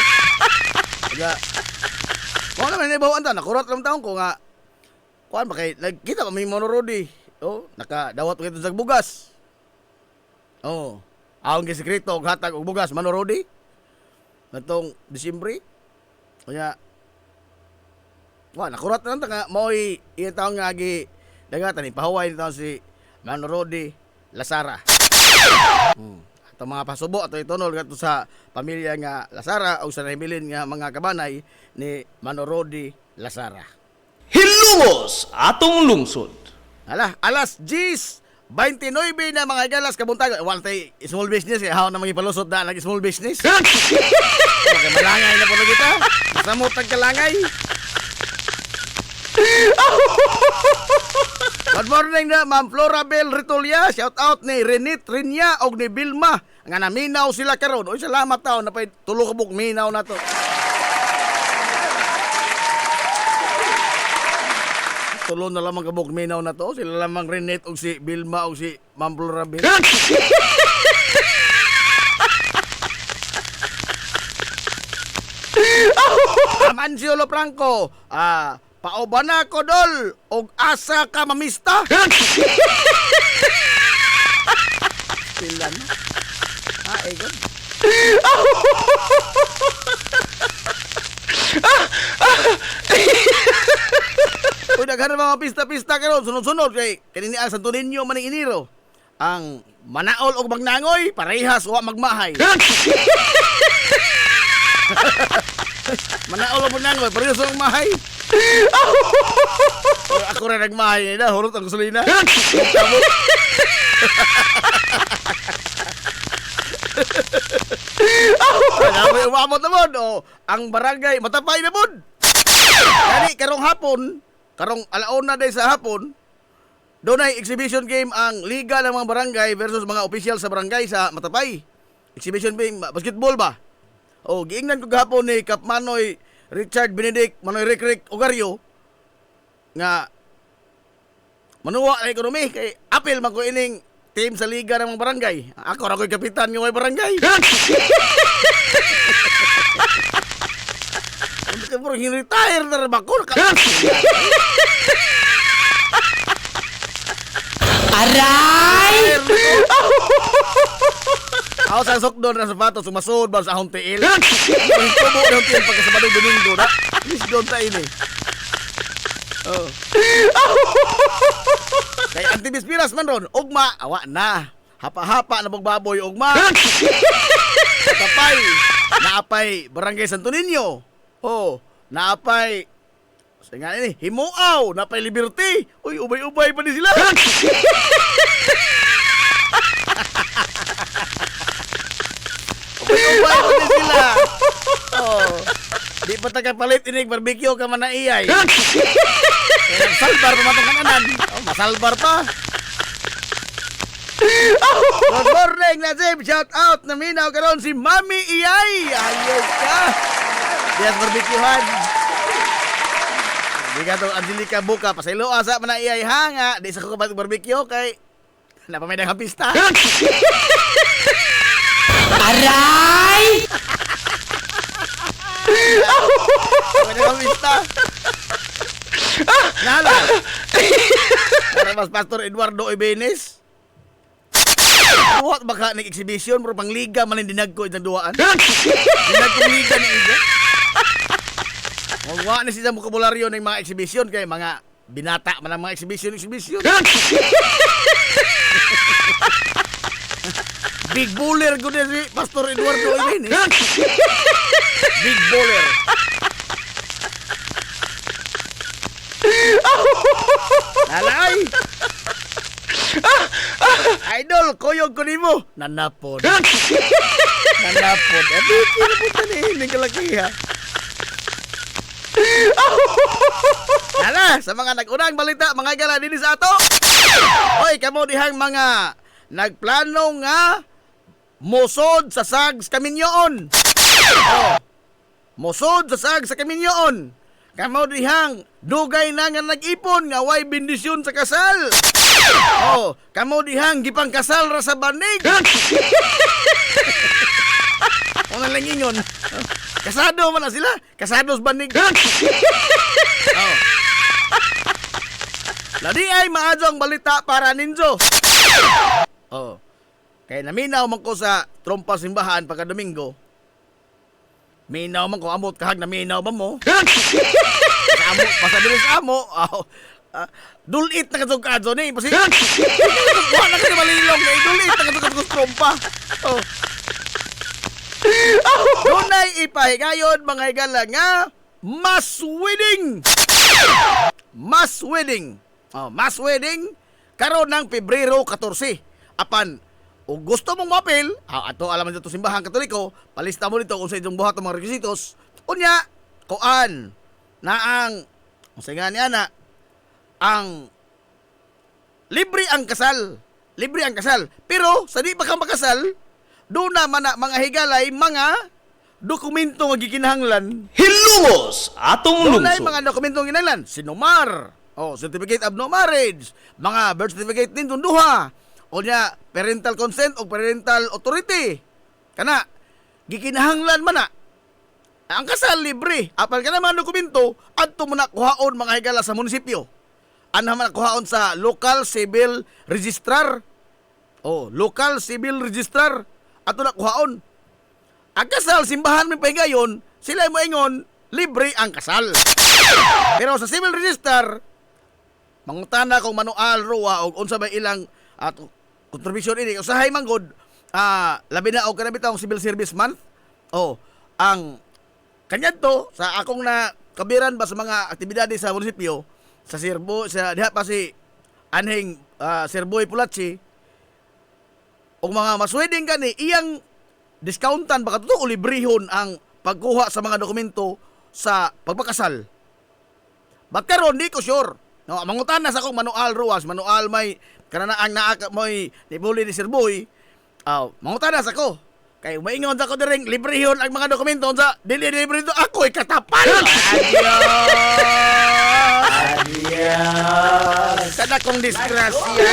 Kaya, kung naman naibawan ta, nakurot lang taon ko nga, kuhan ba kay, nagkita pa may Manurudi. Oh, nakadawat ko ito sa bugas. Oh, ahong gisekreto, hatag og bugas, Manurudi. Natong Disyembre. Kaya, kuhan, nakurot lang ta nga, mo'y iya taong nga dagatan, ipahuway ni taong si Manurudi Lasara. Ato mga pasubo ato itunol gato sa pamilya nga Lasara o sa nabilin nga mga kabanay ni Manurudi Lasara. Hilungos atong lungsod. Hala, alas 10:29 na mga galas kabuntag. Wala tay small business kaya haw na magipalusot na lagi small business. Okay, malangay na po na kita. Samot kalangay. Good morning na Ma'am Florabel Ritulia. Shout out ni Renit Rinya og ni Bilma. Nga naminaw sila karon. Oy salamat taon na pay tulo ka buk minaw na to. Tulo na lamang ka buk minaw na to. Sila lamang Renit og si Bilma og si Ma'am Florabel. Amansiolo Franco. Pauban na ko dol og asa ka mamista. Sila na. God. Uy, naghanap mga pista-pista karon sunod-sunod kay kanini ang Santo Niño maning Enero. Ang manaol og magnangoy parehas wa magmahay. Manaol og magnangoy parehas wa magmahay. Ako rin nagmahay na, hurot ang gasolina. Umamot na mo, ang barangay, matapay na mo. Kani, karong hapon, karong alauna day sa hapon, Doon ay exhibition game ang liga ng mga barangay versus mga opisyal sa barangay sa Matapay. Exhibition game, basketball ba? O, giingnan ko gahapon ni Kap Manoy Richard Benedict, Manoy Rick Ogario, nga manuwa na ekonomi kay apil man ko ining team sa liga ng mga barangay. Ako ra ko'y kapitan ng mga barangay. Hindi ka puro retire na rin ba ko? Aray! Ako sa sukdo na sapatos, sumasod ba sa akong tiil? Tubo na yung tiil pagka Sabado Domingo na. Miss doon sa ini. Oh. Kay Antibispiras man ron, ugma, awa na. Hapa-hapa na pagbaboy, ugma. Matapay, naapay Barangay Santo Niño. Oh, naapay sa nga ini, Himuaw, naapay Liberty. Uy, ubay-ubay pa din sila. Ubay-ubay pa din sila. Oh, di pa tagapalit inig barbecue ka man na iyay. Salbar pa matong kananan. Oh, masalbar pa. Good morning, Nazim. Shout out na minaw karon si Mami Iyay. Ayos ka. Diyan barbecuehan. Di ka to Angelica Buka. Pasaylo asa man na iyay hanga. Di sa ko kabat barbecue kay napamay ng pista. Aray! Napamay ng pista. Nala. Para mas Pastor Eduardo Ibenes. What baka nag-exhibition pero pang liga man ang dinag ko itang duwaan. Dinag kong liga ni Iga. Magwa na siya vokabularyo ng mga exhibition kay mga binata man ang mga exhibition. Big baller ko din si Pastor Eduardo Ibenes. Big baller. Alay! Idol, koyog ko nimo. Nanapod. Nanapod. Abiki na po tani, hindi kalakiha. Hala, sa mga nag-unang balita, mga gala din sa ato. Oy, kamo dihang mga nagplano nga musod sa sags kaminyoon. Oh, musod sa sags sa kaminyoon. Kamo dihang dugay na nga nag-ipon nga way bendisyon sa kasal. Oh, kamo dihang gipang kasal ra sa banig. Ano lang ingon? Kasado man na sila. Kasados banig. Oh. Ladi ay maadyo ang balita para ninyo. Oh. Kaya naminaw man ko sa trompa simbahan pagka Domingo. Minaw man ko, amot kahag na minaw ba mo? Amot, pasadilis amo. Oh. Dulit na kasugkadso ni. Pasi, wala na kayo malilong. Dulit na kasugkadso trompa. Oh. Doon ay ipahigayon mga higala nga mass wedding. Mass wedding. Oh, mass wedding karon ng Pebrero 14. Apan o gusto mong mapil, ato alam dito simbahan Katoliko, palista mo dito kung sa inyong buhat ng mga requisitos. Unya, kuan na ang nga niya na ang libre ang kasal. Libre ang kasal. Pero sa di pa ka makasal, doon naman na mga higalay, mga dokumento nga gikinahanglan. Hilumos atong Doon ay lungsod. mga dokumento nga kinahanglan. Sinumar. Oh, certificate of no marriage. Mga birth certificate din duha. O niya, parental consent o parental authority. Kana, gikinahanglan man na. Ang kasal libre. Apal ka naman dokumento, adto mo na kuhaon mga higala sa munisipyo. Ano man kuhaon sa local civil registrar. Oh, local civil registrar. Ato na kuhaon. Ang kasal, simbahan may pahigayon, sila mo ingon, libre ang kasal. Pero sa civil register, mangutana kung manual, ruwa, o unsa ba ilang at contribution ini. Usahay manggod, labi na o kanabitaw civil service month. Oh, ang kanyan to, sa akong na kabiran ba sa mga aktibidades sa munisipyo, sa Sirbo, sa diha pa si Anhing Sirboy Pulatsi, o mga maswedeng gani, iyang discountan baka totoo librehon ang pagkuha sa mga dokumento sa pagpakasal. But karon di ko sure. No, mangutan na sa akong manual ruwas, manual may kananaang naaka mo'y nibuli ni Sir Boy. Mangutan na sa ko. Kay maingon sa ko diring librehon ang mga dokumento sa dili-libre to ako'y katapal. Adios. Sana kong disgrasya.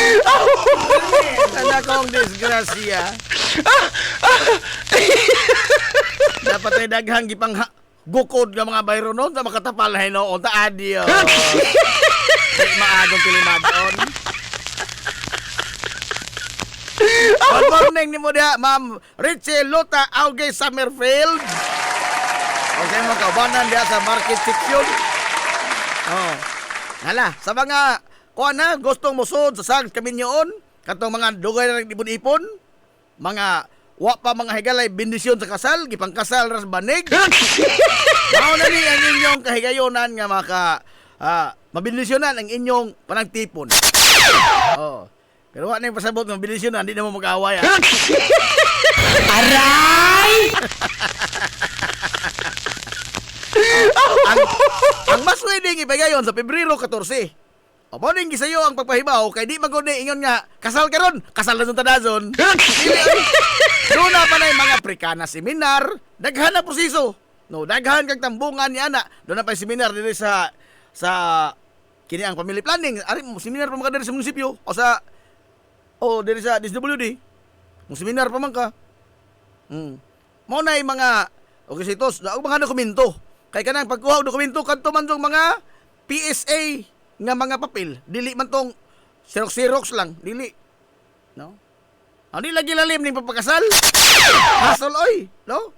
Sana kong disgrasya. Dapat ay daghang gipang bukod nga mga bayro noon sa makatapal na hinoon. Ta adios. Di maagong pilimadon. Good morning ni mo dia, Ma'am Richie Luta Auge Summerfield. Okay mo kaubanan dia sa market section. Hala, sa mga kuan na gustong musod sa Sags Kaminyoon, katong mga dugay na nagdipon-ipon, mga wa pa mga higalay bendisyon sa kasal, gipangkasal ras banig. Mao na ni ang inyong kahigayonan nga mabindisyonan ang inyong panagtipon. Pero wala na yung pasabot ng bendisyonan, hindi na mo mag-away. Aray! ang mas pwedeng ipagayon sa Pebrero 14. O morning gisayo ang pagpahibaw kay di maguni ingon nga kasal karon, kasal na sa tadazon. Doon na pa na yung mga Africana seminar, daghan na proseso. No, daghan kag tambungan ni ana. Doon na pa yung seminar diri sa kini ang family planning. Ari mo seminar pa man ka diri sa munisipyo o diri sa DSWD. Mo seminar pa man ka. Mo na yung mga okisitos, mga dokumento. Kay kanang pagkuha og dokumento kadto man tong mga PSA nga mga papel, dili man tong xerox lang, dili. No? Di lagi lalim ning pagpakasal. Hasol oy, no?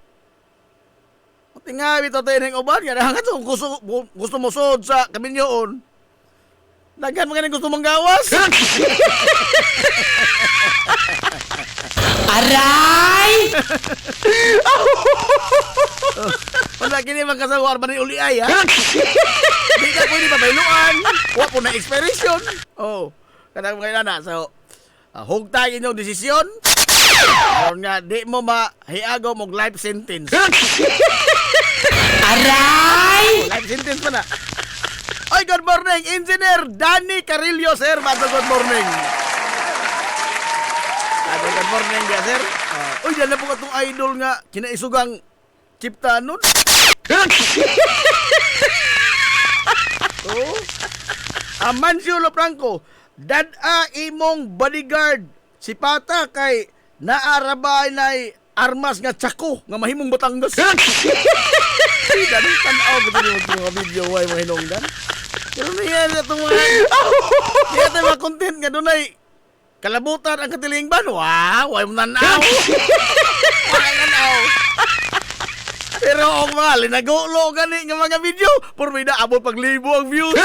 Tinga bitaw tayo ng uban, nga nga tong gusto mo sod sa Kaminyoon. Daghan mga gusto mong gawas. Aray! Wala kini magkasawar ba ni uli ay, ha? Di ka pwede pabayluan. Wa po na expiration. Kanang mga inana. So, hugtay inyong desisyon. Aron nga, di mo mahiagaw mong life sentence. Aray! Life sentence pa na. Oy, good morning, Engineer Danny Carillo, sir. Good morning. Good morning, dia, sir. Uy, dala po ka itong idol nga kinaisugang Chiptanon. Manciolo Franco, dad-a imong bodyguard si Pata kay naarabay na armas nga tsako nga mahimong Batangas. Danong tanaw ko din mga video ay mga hinungdan. Pero niyan itong mga niyan itong mga content nga doon ay kalabutan ang katilingban. Wow, ay mo nanaw. Ay nanaw. Pero ang mga linagulo gani nga mga video, por may naabot paglibo ang views.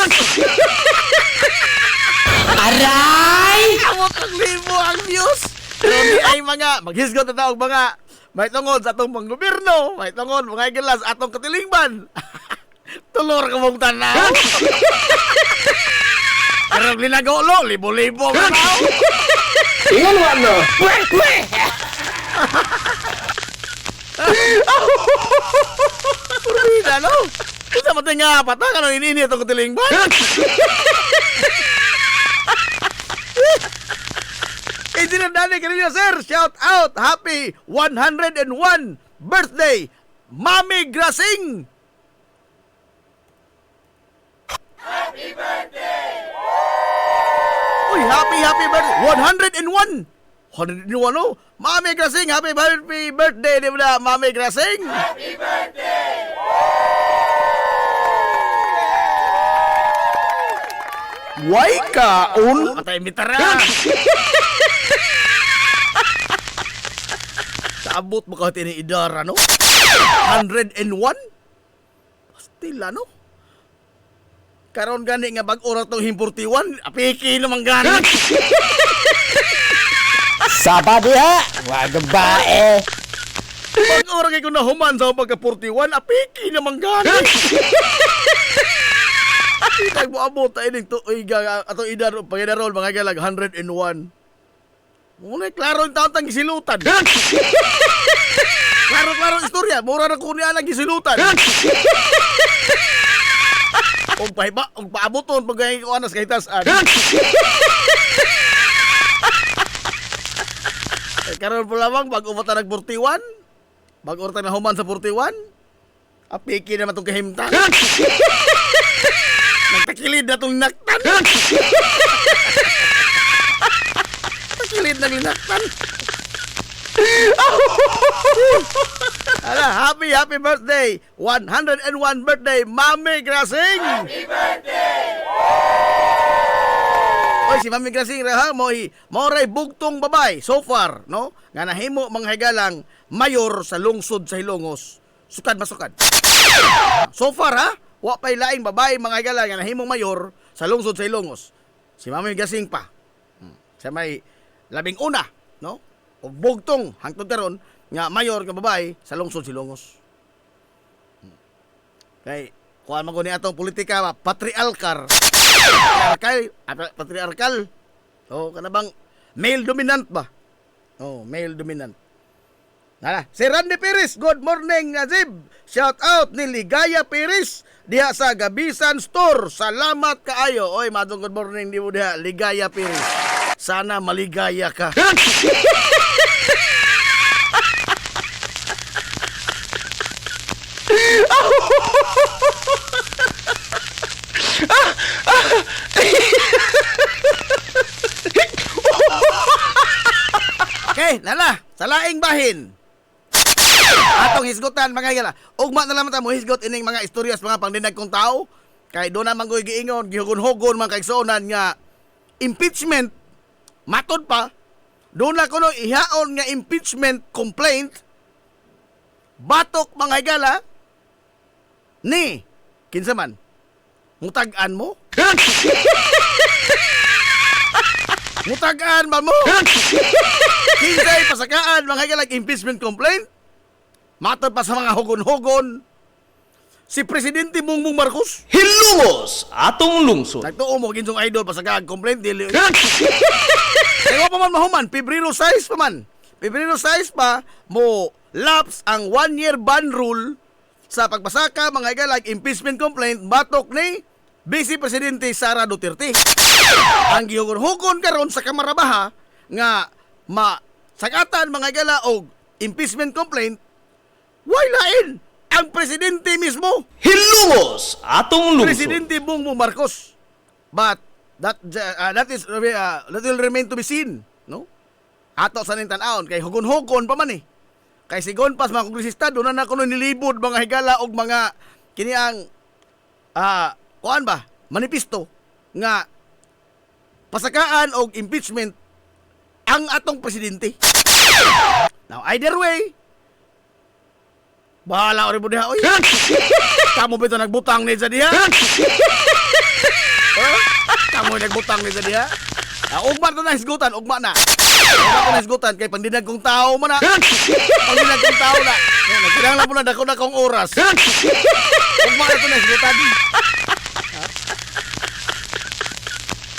Aray! Abot paglibo ang views. Pero di ay mga maghisgot na taong mga may tungod sa atong panggobyerno, may tungod mga igilas atong katilingban. Tulor ka mong tanaw. Pero linagulo, libo-libo ka tanaw. Iyan mo ano? Purida, no? Kung sa matay nga apat na, kanong inini itong katilingban? Engineer Danny Carillo, sir, shout out! Happy 101 birthday, Mami Grasing! Happy birthday! Uy, happy birthday! 101! 101, no? Mami Grasing, happy birthday, di ba na, Mami Grasing? Happy birthday! Why kaon? Patay mitara! Saabot mo kahit ini idara, no? 101? Still, ano? Karon gani nga bag-oras tong him41, apiki naman gani. Saba diha! Wag bae! Bag-oras kay ko nahuman sa pagka-41, apiki naman gani. Hindi mo abot tayo ng atong idar, pag-idarol, mga galag, 101. Muna, klaro yung taon tang gisilutan. Klaro istorya. Mura na kunya lang gisilutan. og paabuton pag gayong ko anas kahit tasan. Karon po lamang bago pa nag 41. Bago ta na human sa 41. Apiki naman itong kahimtang. Nagtakilid na itong naktan. Takilid na linaktan. Ala, happy birthday. 101 birthday, Mami Grasing. Happy birthday. Oy, si Mami Grasing ra mo ray bugtong babay so far, no? Nga nahimo mga higalang mayor sa lungsod sa Hilongos. Sukad masukad. So far ha, wa pay laing babay mga higalang nga nahimong mayor sa lungsod sa Hilongos. Si Mami Grasing pa. Sa may labing una, no? O bugtong hangtod karon nga mayor nga babay sa lungsod sa Hilongos. Kay kuan man ko ni atong politika patriarkal. Patriarkal. Oh, kana bang male dominant ba? Oh, male dominant. Nala, si Randy Perez, good morning Nazib. Shout out ni Ligaya Perez diha sa Gabisan Store. Salamat kaayo. Oy, madong good morning di mo diha Ligaya Perez. Sana maligaya ka. Okay, nala, sa laing bahin. Atong hisgutan mga higala. Ugma na lamang ta mo hisgot ining mga istoryas mga pangdinag kong tao. Kay do na manggoy giingon, gihugon-hugon mga kaigsuonan nga impeachment matod pa. Do na kuno ihaon nga impeachment complaint. Batok mga higala ni kinsa man. Mutag-an mo? Mutagaan ba mo? Kinsay pasakaan mga higala impeachment complaint? Matod pa sa mga hugon-hugon. Si Presidente Bongbong Marcos. Hilongos, atong lungsod. Nagtuo mo ginsong idol pasakaan complaint dili. Kaya pa man mahuman, Pebrero 6 pa man. Pebrero 6 pa mo lapse ang 1-year ban rule sa pagpasaka mga higala impeachment complaint batok ni Vice Presidente Sara Duterte. Ang gihugon-hugon karon sa Kamara Baha nga masakatan mga higala og impeachment complaint why lain ang presidente mismo. Hilongos, atong lungsod. Presidente Bongbong Marcos. But that will remain to be seen, no? Ato sa ning tan-aon kay hugon-hugon pa man eh. Kay sigon pas mga kongresista doon na kuno nilibod mga higala og mga kiniang kuan ba manifesto nga pasakaan og impeachment ang atong presidente. Now either way, bahala ori mo diha oy. Kamu bito nagbutang ni sa diha. Kamu nagbutang ni sa diha. Ugma na hisgutan, ugma na. Ugma na hisgutan kay pandinag kong tao man na. Pandinag kong tao na. Nagkinahanglan mo na dako na kong oras. Ugma na to na hisgutan.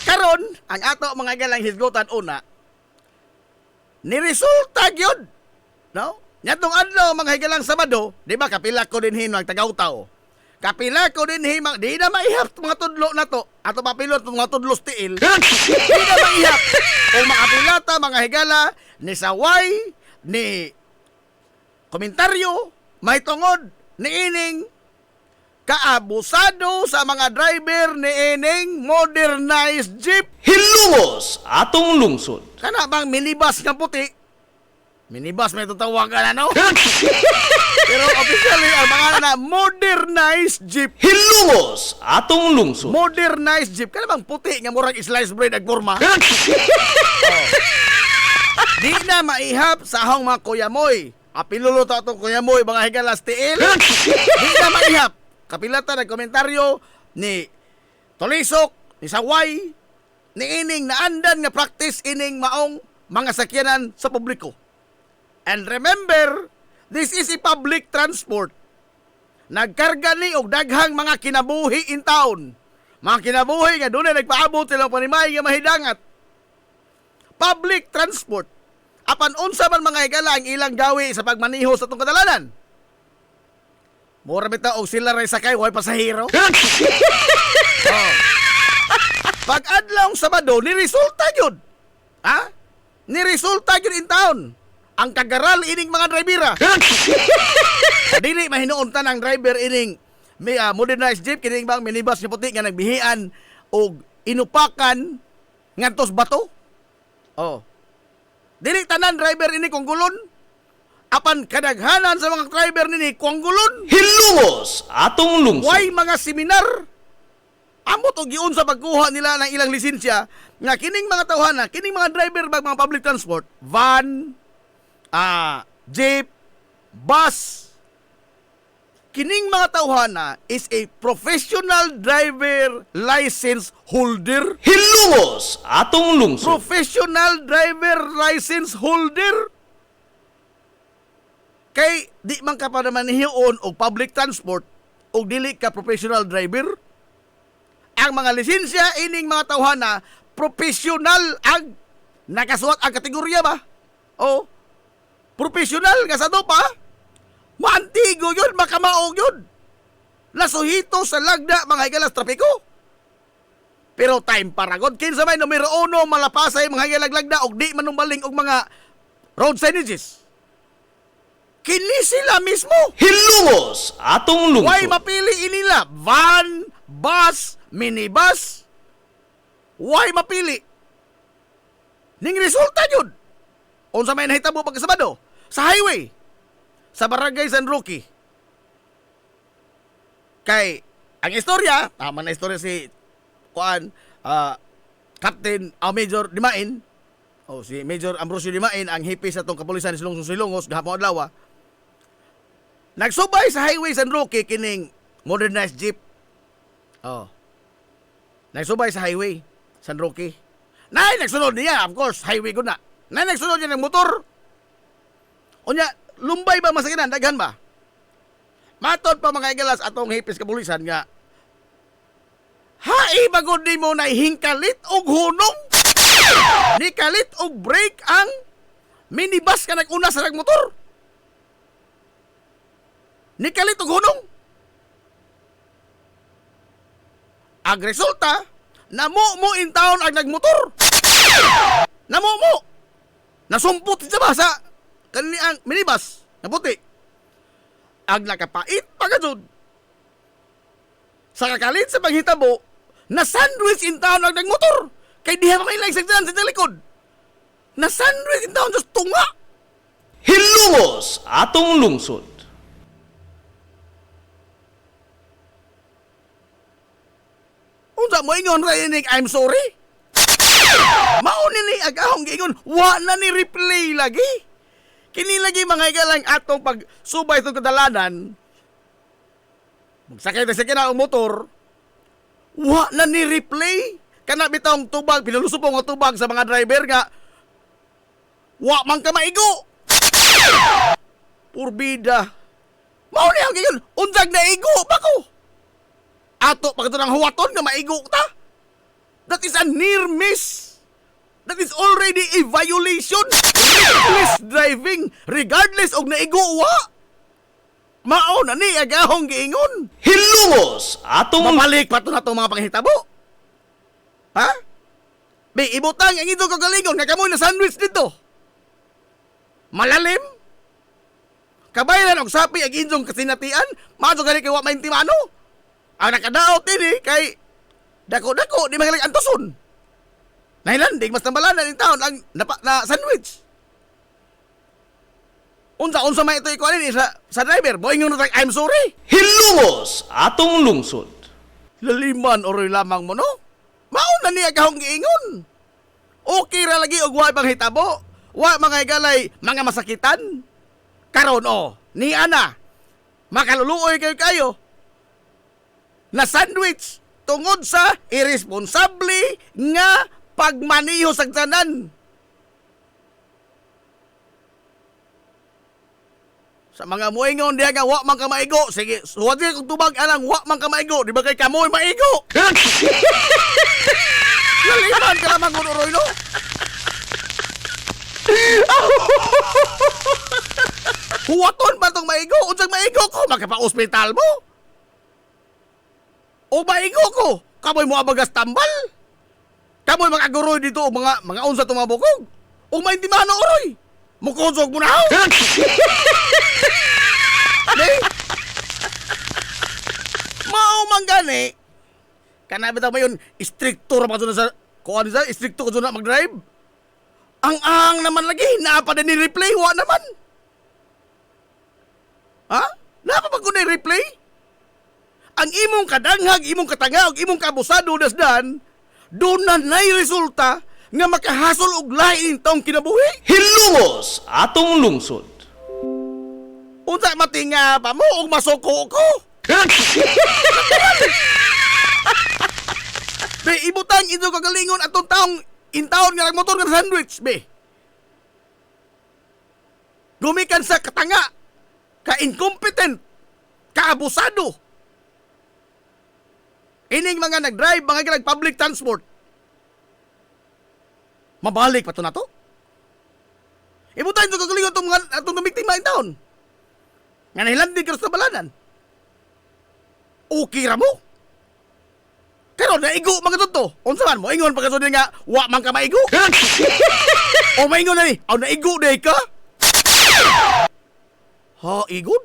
Karon, ang ato mga galang hisgutan una, niresulta gyud. No? Nyatong adlaw mga higalang Sabado, di ba kapila ko din hinang tagaw-taw. Kapila ko din himang, di na maihap mga tudlo na to. Ato papilot mga tudlos tiil. Di na maihap. O makapilata mga higala, ni saway, ni komentaryo, may tungod, ni ining kaabusado sa mga driver ni ining modernized jeep. Hilongos, atong lungsod. Kana bang minibus nga puti? Minibus may tatawagan ano? Pero officially ang mga na modernized jeep. Hilongos, atong lungsod. Modernized jeep. Kana bang puti nga murag sliced bread ag forma? Di na maihap sa ahong mga kuyamoy. Apilulo to atong kuyamoy mga higalas tiil. Di na maihap. Kapilata ng komentaryo ni Tolisok, ni Saway, ni ining naandan nga practice ining maong mga sakyanan sa publiko. And remember, this is a public transport. Nagkarga ni og daghang mga kinabuhi in town. Mga kinabuhi nga doon na nagpaabot silang panimay nga mahidangat. Public transport. Apan unsa man mga higala ang ilang gawi sa pagmaniho sa itong kadalanan? Mura bitaw og sila ray sakay way pasahero. Oh. Pag adlong Sabado, niresulta yun. Ha? Niresulta yun in town. Ang kagaral ining mga drivera. Dili mahinuon ta ng driver ining may modernized jeep kining bang minibus nga puti nga nagbihian og inupakan ngantos bato. Oh. Dili tanan driver ini kung gulon. Apan kadaghanan sa mga driver nini kung gulon. Hilungos atong lungsod. Way mga seminar. Amot og giun sa pagkuha nila ng ilang lisensya nga kining mga tawhana, kining mga driver bag mga public transport, van, jeep, bus. Kining mga tawhana is a professional driver license holder. Hilungos atong lungsod. Professional driver license holder. Kay di man ka pa naman hiyon og public transport og dili ka professional driver. Ang mga lisensya ining mga tawhana professional ang nakasuot ang kategorya ba? O professional nga sa dopa. Maantigo yun, makamaog yun. Nasuhito sa lagda mga higalas trapiko. Pero time paragod kinsa may numero 1 malapasay mga higalag lagda og di manumbaling og mga road signages. Kini sila mismo. Hilungos atong lungsod. Way mapili inila van, bus, minibus. Way mapili. Ning resulta yun. Unsa may nahitabo pagka Sabado sa highway sa Barangay San Roque. Kay ang istorya, tama na istorya si Captain Major Dimain o si Major Ambrosio Dimain ang hipi sa tong kapulisan sa Silongos gahapon adlaw. Nagsubay sa highway San Roque kining modernized jeep. Oh. Nagsubay sa highway San Roque. Nay nagsunod niya, of course, highway ko na. Nay nagsunod niya ng motor. Unya, lumbay ba masakinan, daghan ba? Matod pa mga igalas atong hipis kapulisan nga. Hai bagod di mo na hingkalit og hunong. Ni kalit og brake ang minibus ka nag-una sa nagmotor. Ni kalit og hunong. Ang resulta, namumo in town ang nagmotor. Namumo. Nasumpot siya ba sa kani ang minibus na puti. Ang nakapait pagkasod. Sa kakalit sa paghitabo, na sandwich in town ang nagmotor. Kay diha pa may license dyan sa likod. Na sandwich in town just tunga. Hilungos atong lungsod. Unsa mo ingon ra inig I'm sorry? Mao ni agahong giingon wa na ni replay lagi. Kini lagi mga igalang atong pagsubay sa kadalanan. Magsakay na sa kinaong motor. Wa na ni replay. Kana bitong tubag, pinulusupong nga tubag sa mga driver nga. Wa man ka maigo. Purbida. Mao ni ang giingon unjag na igo pa ko. Ato pagkato ng huwaton nga maigo ta. That is a near miss. That is already a violation. Reckless driving regardless og naigo wa. Mao na ni agahong giingon. Hilungos atong Mabalik pa to na to mga panghitabo. Ha? May ibutang ang ito kagalingon nga kamoy na sandwich dito. Malalim. Kabayaran og sapi ang inyong kasinatian. Maso gani kay wa maintimano. Ang nakadaot din kay dako-dako di magaling antuson. Nailandig mas tambalanan in town ang na sandwich. Unsa may ito ikuanin sa driver. Boing yung I'm sorry. Hilungos atong lungsod. Laliman oroy lamang mo no? Mao na niya kahong giingon. Okay ra lagi og wa pang hitabo. Wa mga galay mga masakitan. Karon ni ana. Makaluluoy kayo. Na sandwich tungod sa irresponsable nga pagmaniho sa tanan. Sa mga muingon diha nga wa man ka maigo. Sige, suwat niya kung tubag alang wa man ka maigo. Di ba kay kamoy maigo? Laliman ka lamang kung uroy, no? Huwaton ba itong maigo? Unsang maigo ko? Magkapa-hospital mo? O maigo ko? kamoy mo abagas tambal. Kamoy magaguroy dito o mga unsa itong mga bukog. O maintimahan na oroy. Mukonsog mo na ako. Di? Maumang gani. Kanabi ta ba yun, istrikto ra pa na sa, kuha sa, istrikto ka na mag-drive. Ang naman lagi, naapa na ni-replay, wa naman. Ha? Naapa ba ko ni-replay? Ang imong kadanghag, imong katanga, ug imong kabusado dasdan, doon na na'y resulta nga makahasol og lain taong kinabuhi. Hilungos atong lungsod. Unsa matinga pa mo og masuko ko? Be, ibutang ito kagalingon atong taong intawon nga nagmotor nga sandwich, be. Gumikan sa katanga, ka-incompetent, ka-abusado. Ining mga nag-drive, mga nag-public transport. Mabalik pa to na to? Ibutang ito kagalingon atong namiktima intawon. Nga nahilandig ka sa balanan. Okay ra mo? Pero naigo mga to. Unsa man mo ingon pagkasunod nga wa man ka maigo? O maingon na ni, aw naigo day ka? Ha, igod?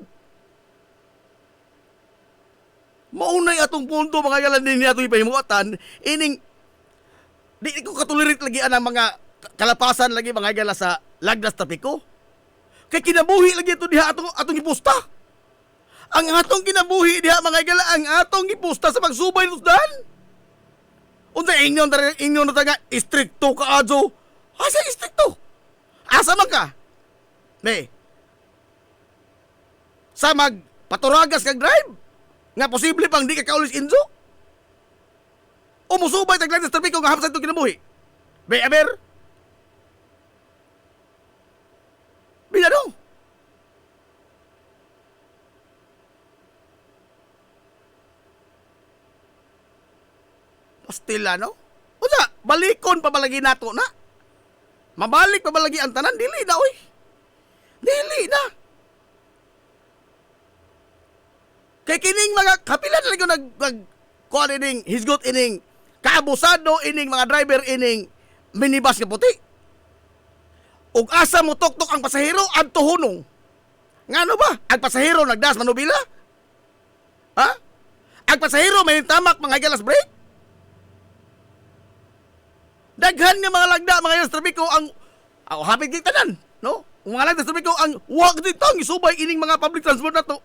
Maunay atong punto mga galandin niya itong ipahimuatan, ining di ko katulirit lagi ang mga kalapasan lagi mga gala sa lagdas tapiko. Kay kinabuhi lagi ito diha atong ipusta. Ang atong kinabuhi diha mga gala ang atong ipusta sa pagsubay lusdan. Unsa ingnon na taga istrikto ka adso? Asa istrikto? Asa man ka? Be. Sa magpaturagas kag drive? Nga posible pang di ka kaulis inzo? O musubay tag lagdas trapiko nga hapsan itong kinabuhi? Be, aber? Binano? Pastila, no? Unsa, balikon pa balagi nato na? Mabalik pa balagi ang tanan? Dili na, oy. Dili na. Kay kining mga kapilan na kuha ining hisgot ining kaabusado ining mga driver ining minibus nga puti. Ug asa mo tuktok ang pasahero adto hunong. Ngano ba? Ang pasahero nagdas manubila? Ha? Ang pasahero may tamak mga galas break? Daghan nga mga lagda mga galas trapiko ang hapit di tanan, no? Ang mga lagda trapiko ang wag dito ang isubay ining mga public transport nato.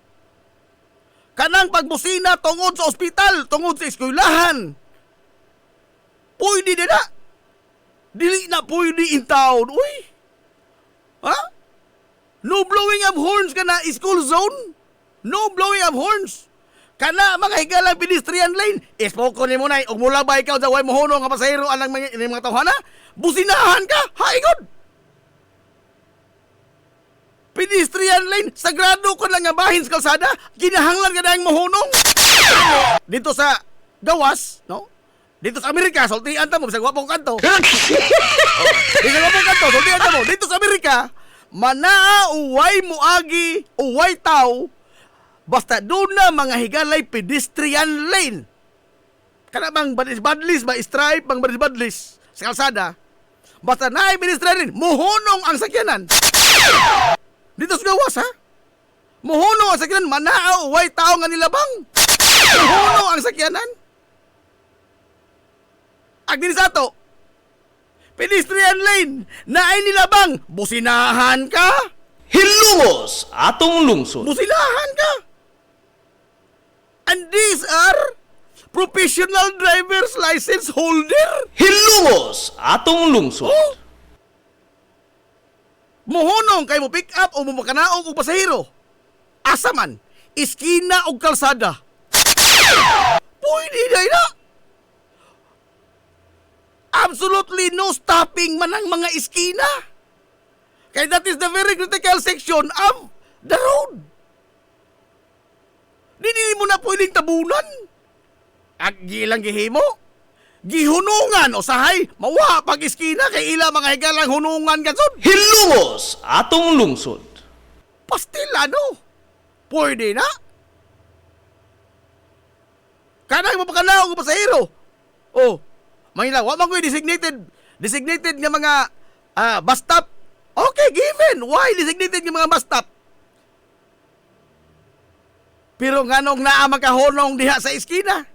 Kanang pagbusina tungod sa ospital, tungod sa eskwelahan. Pwede na. Dili na pwede in town, uy. Ha? No blowing of horns ka na school zone? No blowing of horns. Kana mga higalang pedestrian lane. Espoko ni mo na, og mula ba ikaw sa way mohono nga pasahero anang mga tawhana? Businahan ka, haigod. Pedestrian lane, sagrado ko lang nga bahin sa kalsada, kinahanglan ka na yung mohonong. Dito sa gawas, no? Dito sa Amerika, sultian ta mo, sa gwapong kanto. Dito sa gwapong kanto, sultian ta mo. Dito sa Amerika, manaa uway muagi, uway tao, basta doon na mga higalay pedestrian lane. Kana bang badlis ba, stripe, bang badlis sa kalsada, basta naay pedestrian lane, mohonong ang sakyanan. Dito sa gawas, ha? Muhuno ang sakyanan, manaaw, way tao nga nilabang. Muhuno ang sakyanan. Agdinis ato, pedestrian lane, na ay nilabang, businahan ka? Hilungos atong lungsod. Businahan ka? And these are professional driver's license holder? Hilungos atong lungsod. Oh? Muhunong kay mo pick up o mo makanaog og pasahero. Asa man, iskina og kalsada. Pwede na. Absolutely no stopping man ang mga iskina. Kaya that is the very critical section of the road. Dili mo na pwedeng tabunan. At gilang gihimo. Gihunungan o sahay, mawa pag iskina kay ila mga higalang hunungan gasod. Hilungos atong lungsod. Pastilano. Pwede na. Kanang mapakanaw ko pasahero. Oh, Manila, wa man ko'y designated nga mga bus stop. Okay, given. Why designated nga mga bus stop? Pero nganong naa makahonong diha sa iskina?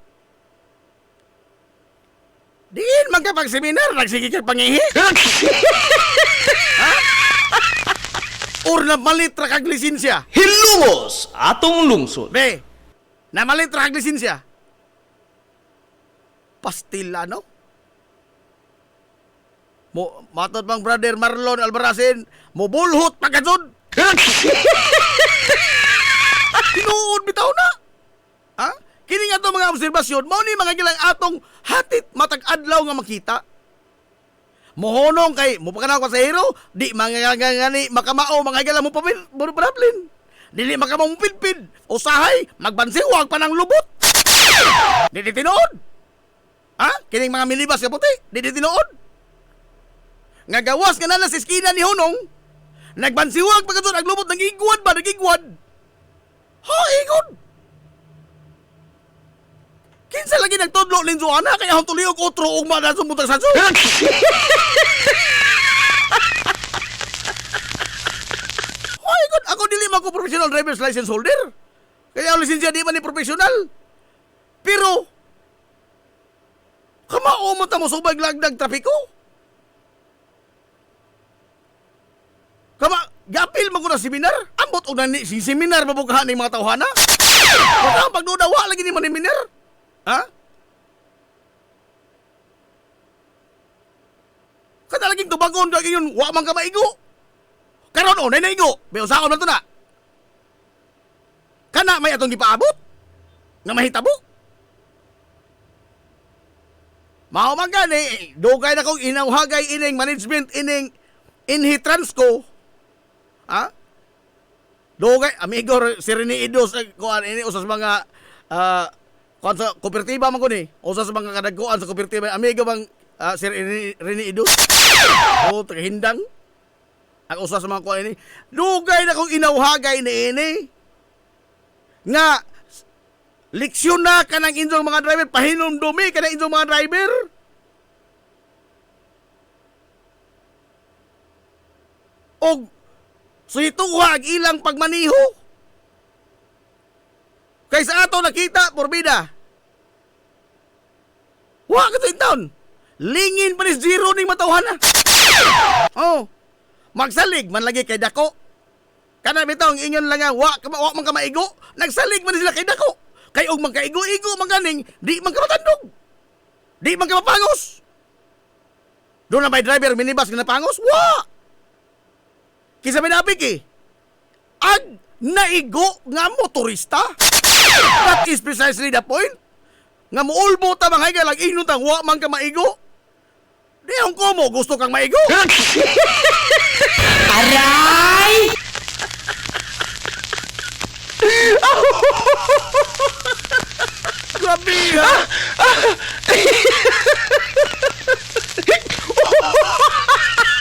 Diin man ka pag seminar, nagsige ka pangihi. Ha? Or na malitra kag lisensya. Hilungos atong lungsod. Be, na malitra kag lisensya. Pastila, no? Matod bang brother Marlon Albarazin, mo bulhot pagkasod. Tinuod bitaw na. Ha? Kini nga to mga obserbasyon, mao ni mga gilang atong hatit matag adlaw nga makita. Mohonong kay mo pa kana ko sa hero, di mangangani makamao mga gilang mo problem. Dili makamao pilpid, usahay magbansiwag pa ng lubot. Di tinuod. Ha? Kining mga minibus ka puti, di tinuod. Nga gawas ka na sa iskina ni Honong, nagbansiwag pagkatod ang lubot ng igwad ba, nag-igwad. Ha, igod? Kinsa lagi nagtudlo nin Joanna, kaya hong tuliog otro ug mana sumutang sanso. Ha, igod, ako dili man ko professional driver's license holder. Kaya ang lisensya di man ni professional. Pero, kamao mo ta mo subag lagdag trapiko? Kama, gapil mo ko na seminar? Ambot o na si seminar mabukahan ng mga tauhana? Baka pagdudawa lagi ni maniminar? Ha? Kada laging tubagon kag yun, wa man ka maigo. Karon o, nay naigo. May usaon na to na. Kana may atong gipaabot? Nga mahitabo? Mao man gani, dugay na kong inauhagay ining management ining Inhitransco. Ha? Dugay amigo si Rene Idos kuan ini usas mga kuan sa kooperatiba man ko ni. Usas mga kadagkuan sa kooperatiba. Amigo bang si Rene Idos? O tagahindang. Ang usas mga kuan ini. Dugay na kong inauhagay ni ini. Nga leksyon na ka ng inyong mga driver, pahinumdumi ka ng inyong mga driver. O suhituhag ilang pagmaniho. Kaysa ato nakita, porbida. Wa ka to in town. Lingin pa ni zero ning matawhana. Oh. Magsalig man lagi kay dako. Kana bitaw ang ingon lang nga wa man ka maigo. Nagsalig man sila kay dako. Kay og magkaigo-igo man ganing, di man ka matandog. Di man ka mapangos. Doon na may driver minibus nga napangos? Wa! Kisa may napik eh. Ag naigo nga motorista. That is precisely the point. Nga muulbo ta mga higa lang inutang wa man ka maigo. Di ang komo gusto kang maigo. Aray! Grabe ha.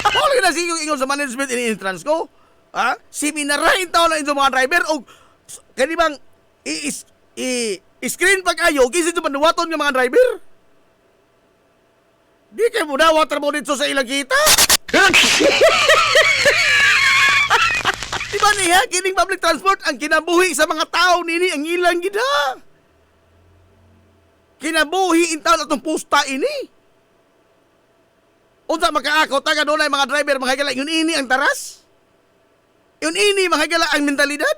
Wala ka na siyong ingon sa management in-entrance ko. Ha? Siminarahin tao na inyong mga driver o kani bang i-screen pag ayo kasi ito panuwaton ng mga driver. Di kayo muna water mo dito sa ilang kita. Diba niya, kining public transport ang kinabuhi sa mga tao nini ang ilang gida. Kinabuhi in taon atong pusta ini. Unsa makaako taga doon ay mga driver mga higala yun ini ang taras. Yun ini mga higala ang mentalidad.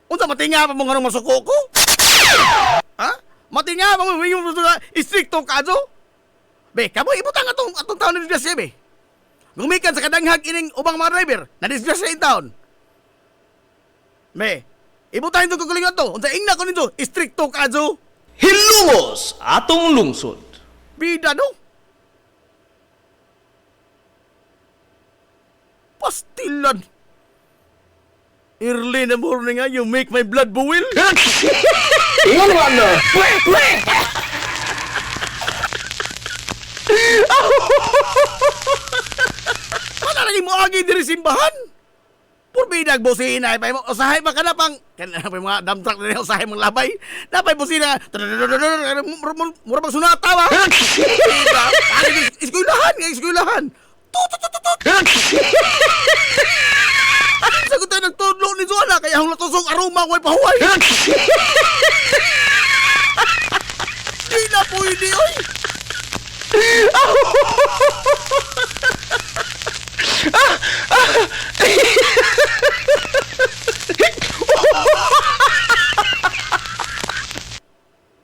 Unsa matinga pa mo ngarong masuko ko? Ha? Matinga pa mo yung istrikto ka do? Be, kamo ibutang atong taon ni disgrasya be. Gumikan sa kadanghag ining ubang mga driver na disgrasya in taon. Be, ibutahin itong kukulingan to. Unsa ingna ko nito, istrikto ka do? Hilungos atong lungsod. Bida no? Pastilan. Early in the morning you make my blood boil. Ingon mo ano? Wala lagi mo agi diri simbahan. Purbida busina pa mo. Usahay ba kana pang kana pa mga dump truck na usahay mong labay. Napay busina. Mura pang sunata ba? Iskulahan. Tut. Sagot tayo nagtudlo ni Joanna kaya ang natusong aroma ko'y pahuway. Di na pwede, oy.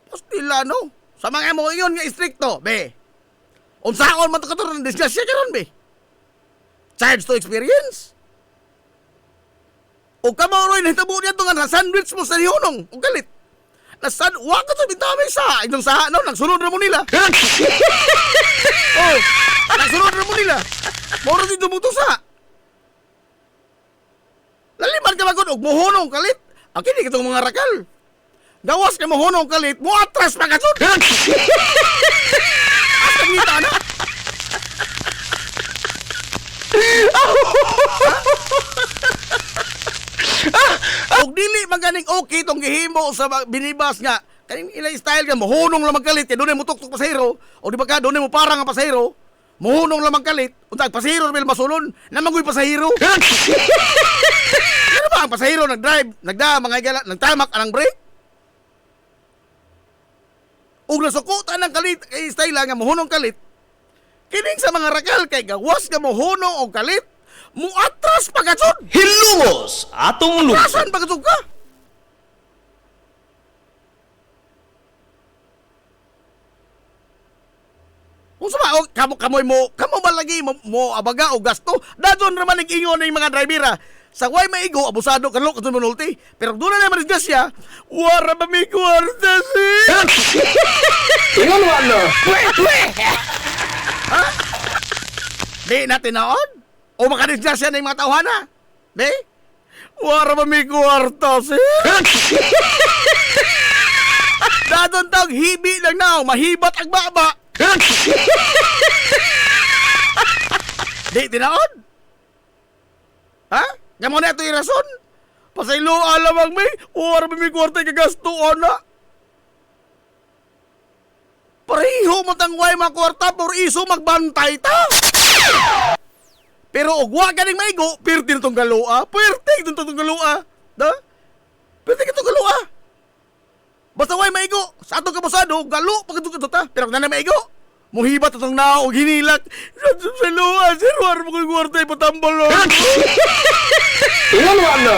Pastila, no? Sa mga mo iyon nga istrikto, be. Unsaon man to katuron ng disgrasya karon, be. Charge to experience. O kamauroy na hitabo niya ito nga sandwich mo sa hiyonong. O galit. Waka to bitami sa inyong saha, no? Nagsunod na mo nila. Oh, nagsunod na mo nila. Moro dito mo to sa. Laliman ka magod og mohonong kalit. Ang kini kitong mga rakal. Gawas ka mohonong kalit, mo atras pa kasod. Asa ngita na? Og dili maganing okay tong gihimo sa binibas nga kaning ilay style ka mohunong lang magkalit kay dunay mo tuktok pasahero o di ba ka dunay mo parang nga pasahero mohunong lang magkalit untag pasahero bil masulon namagoy pasahero. Ano ba ang pasahero nagdrive nagda mga igala nagtamak anang brake ug nasukutan ng kalit kay style nga mohunong kalit kining sa mga rakal kay gawas ka mohunong og kalit muatras pagkasod. Hilungos atong lungsod. Asan pagkasod ka? Kung suma, kamo ba lagi mo abaga o gasto? Dadon naman nag-ingon ng mga drivera. Sa way maigo, abusado ka lo katong manulti. Pero doon na naman disgasya, wara ba may kwarta si? Ingon mo ano? Ha? Di natin naon? O makadisgasya na yung mga tauhana? Be? Wara ba may kwarta si? Dadon tawag hibi lang na, mahibat ang baba. Di tinaon? Ha? Nga mo na ito yung rason? Pasaylo alamang may, wara ba may kwarta yung kagasto na? Pareho mo tangway mga kwarta, por iso magbantay ta. Pero ugwa ganing maigo, pirti na itong galua. Pirti na itong galua. Da? Pirti na itong galua. Basta way maigo, sa atong kabusado, galo, pagkatong ta. Pero kung na maigo, muhibat itong nao, hinilak. Sa lua, sir, war mo kong kwarta, ipatambal lo. Ingon mo ano?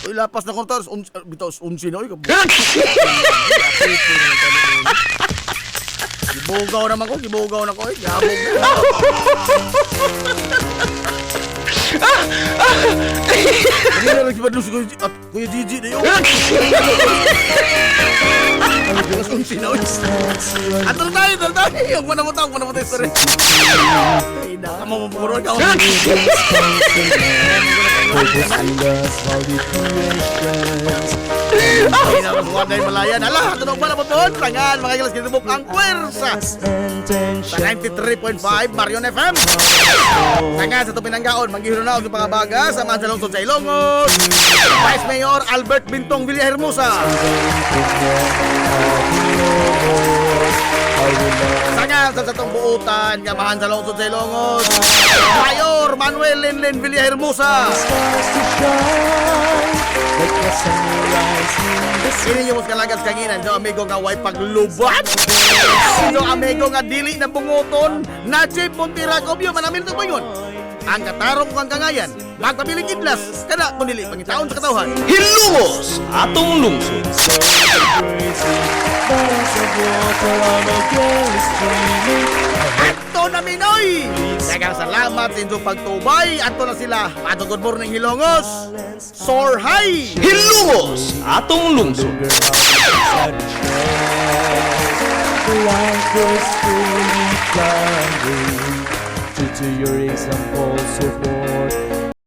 Uy, lapas na kontar, bitos, unsi na, uy. Gibugaw naman ko, gibugaw na ko, eh. Gabog na. Hindi na lang sipadlo si Kuya Gigi na yun. Alas kong sinaw. Atol tayo. Huwag mo na mo tayo story. Ay, nakama mo puro ka. Ay, nakasuwan na yung malayan. Ala, tunog ba na po doon? Tangan, mga gilas kinubok ang puwersa. Sa 93.5 Marion FM. Tangan, sa Tupinanggaon, manggihiro na og mga baga sa mga sa lungsod sa Ilongos. Vice Mayor Albert Bintong Villahermosa. Tangan, sa satong buutan, gamahan sa lungsod sa Ilongos. Mayor Manuel Lenlen Villahermosa. Ini yung mas kalagas kanginan so amigo nga way paglubat so amigo nga dili na bungoton na Jay Pontiracobio manamin ito ba yun ang katarong kang kangayan magpabiling idlas kada kung dili pangitaon sa katawhan Hilungos atong lungsod. Ato na Minoy dagang salamat sa inyong pagtubay ato na sila ato good morning Hilongos soar high Hilungos atong lungsod. Life was fully floundering due to your examples of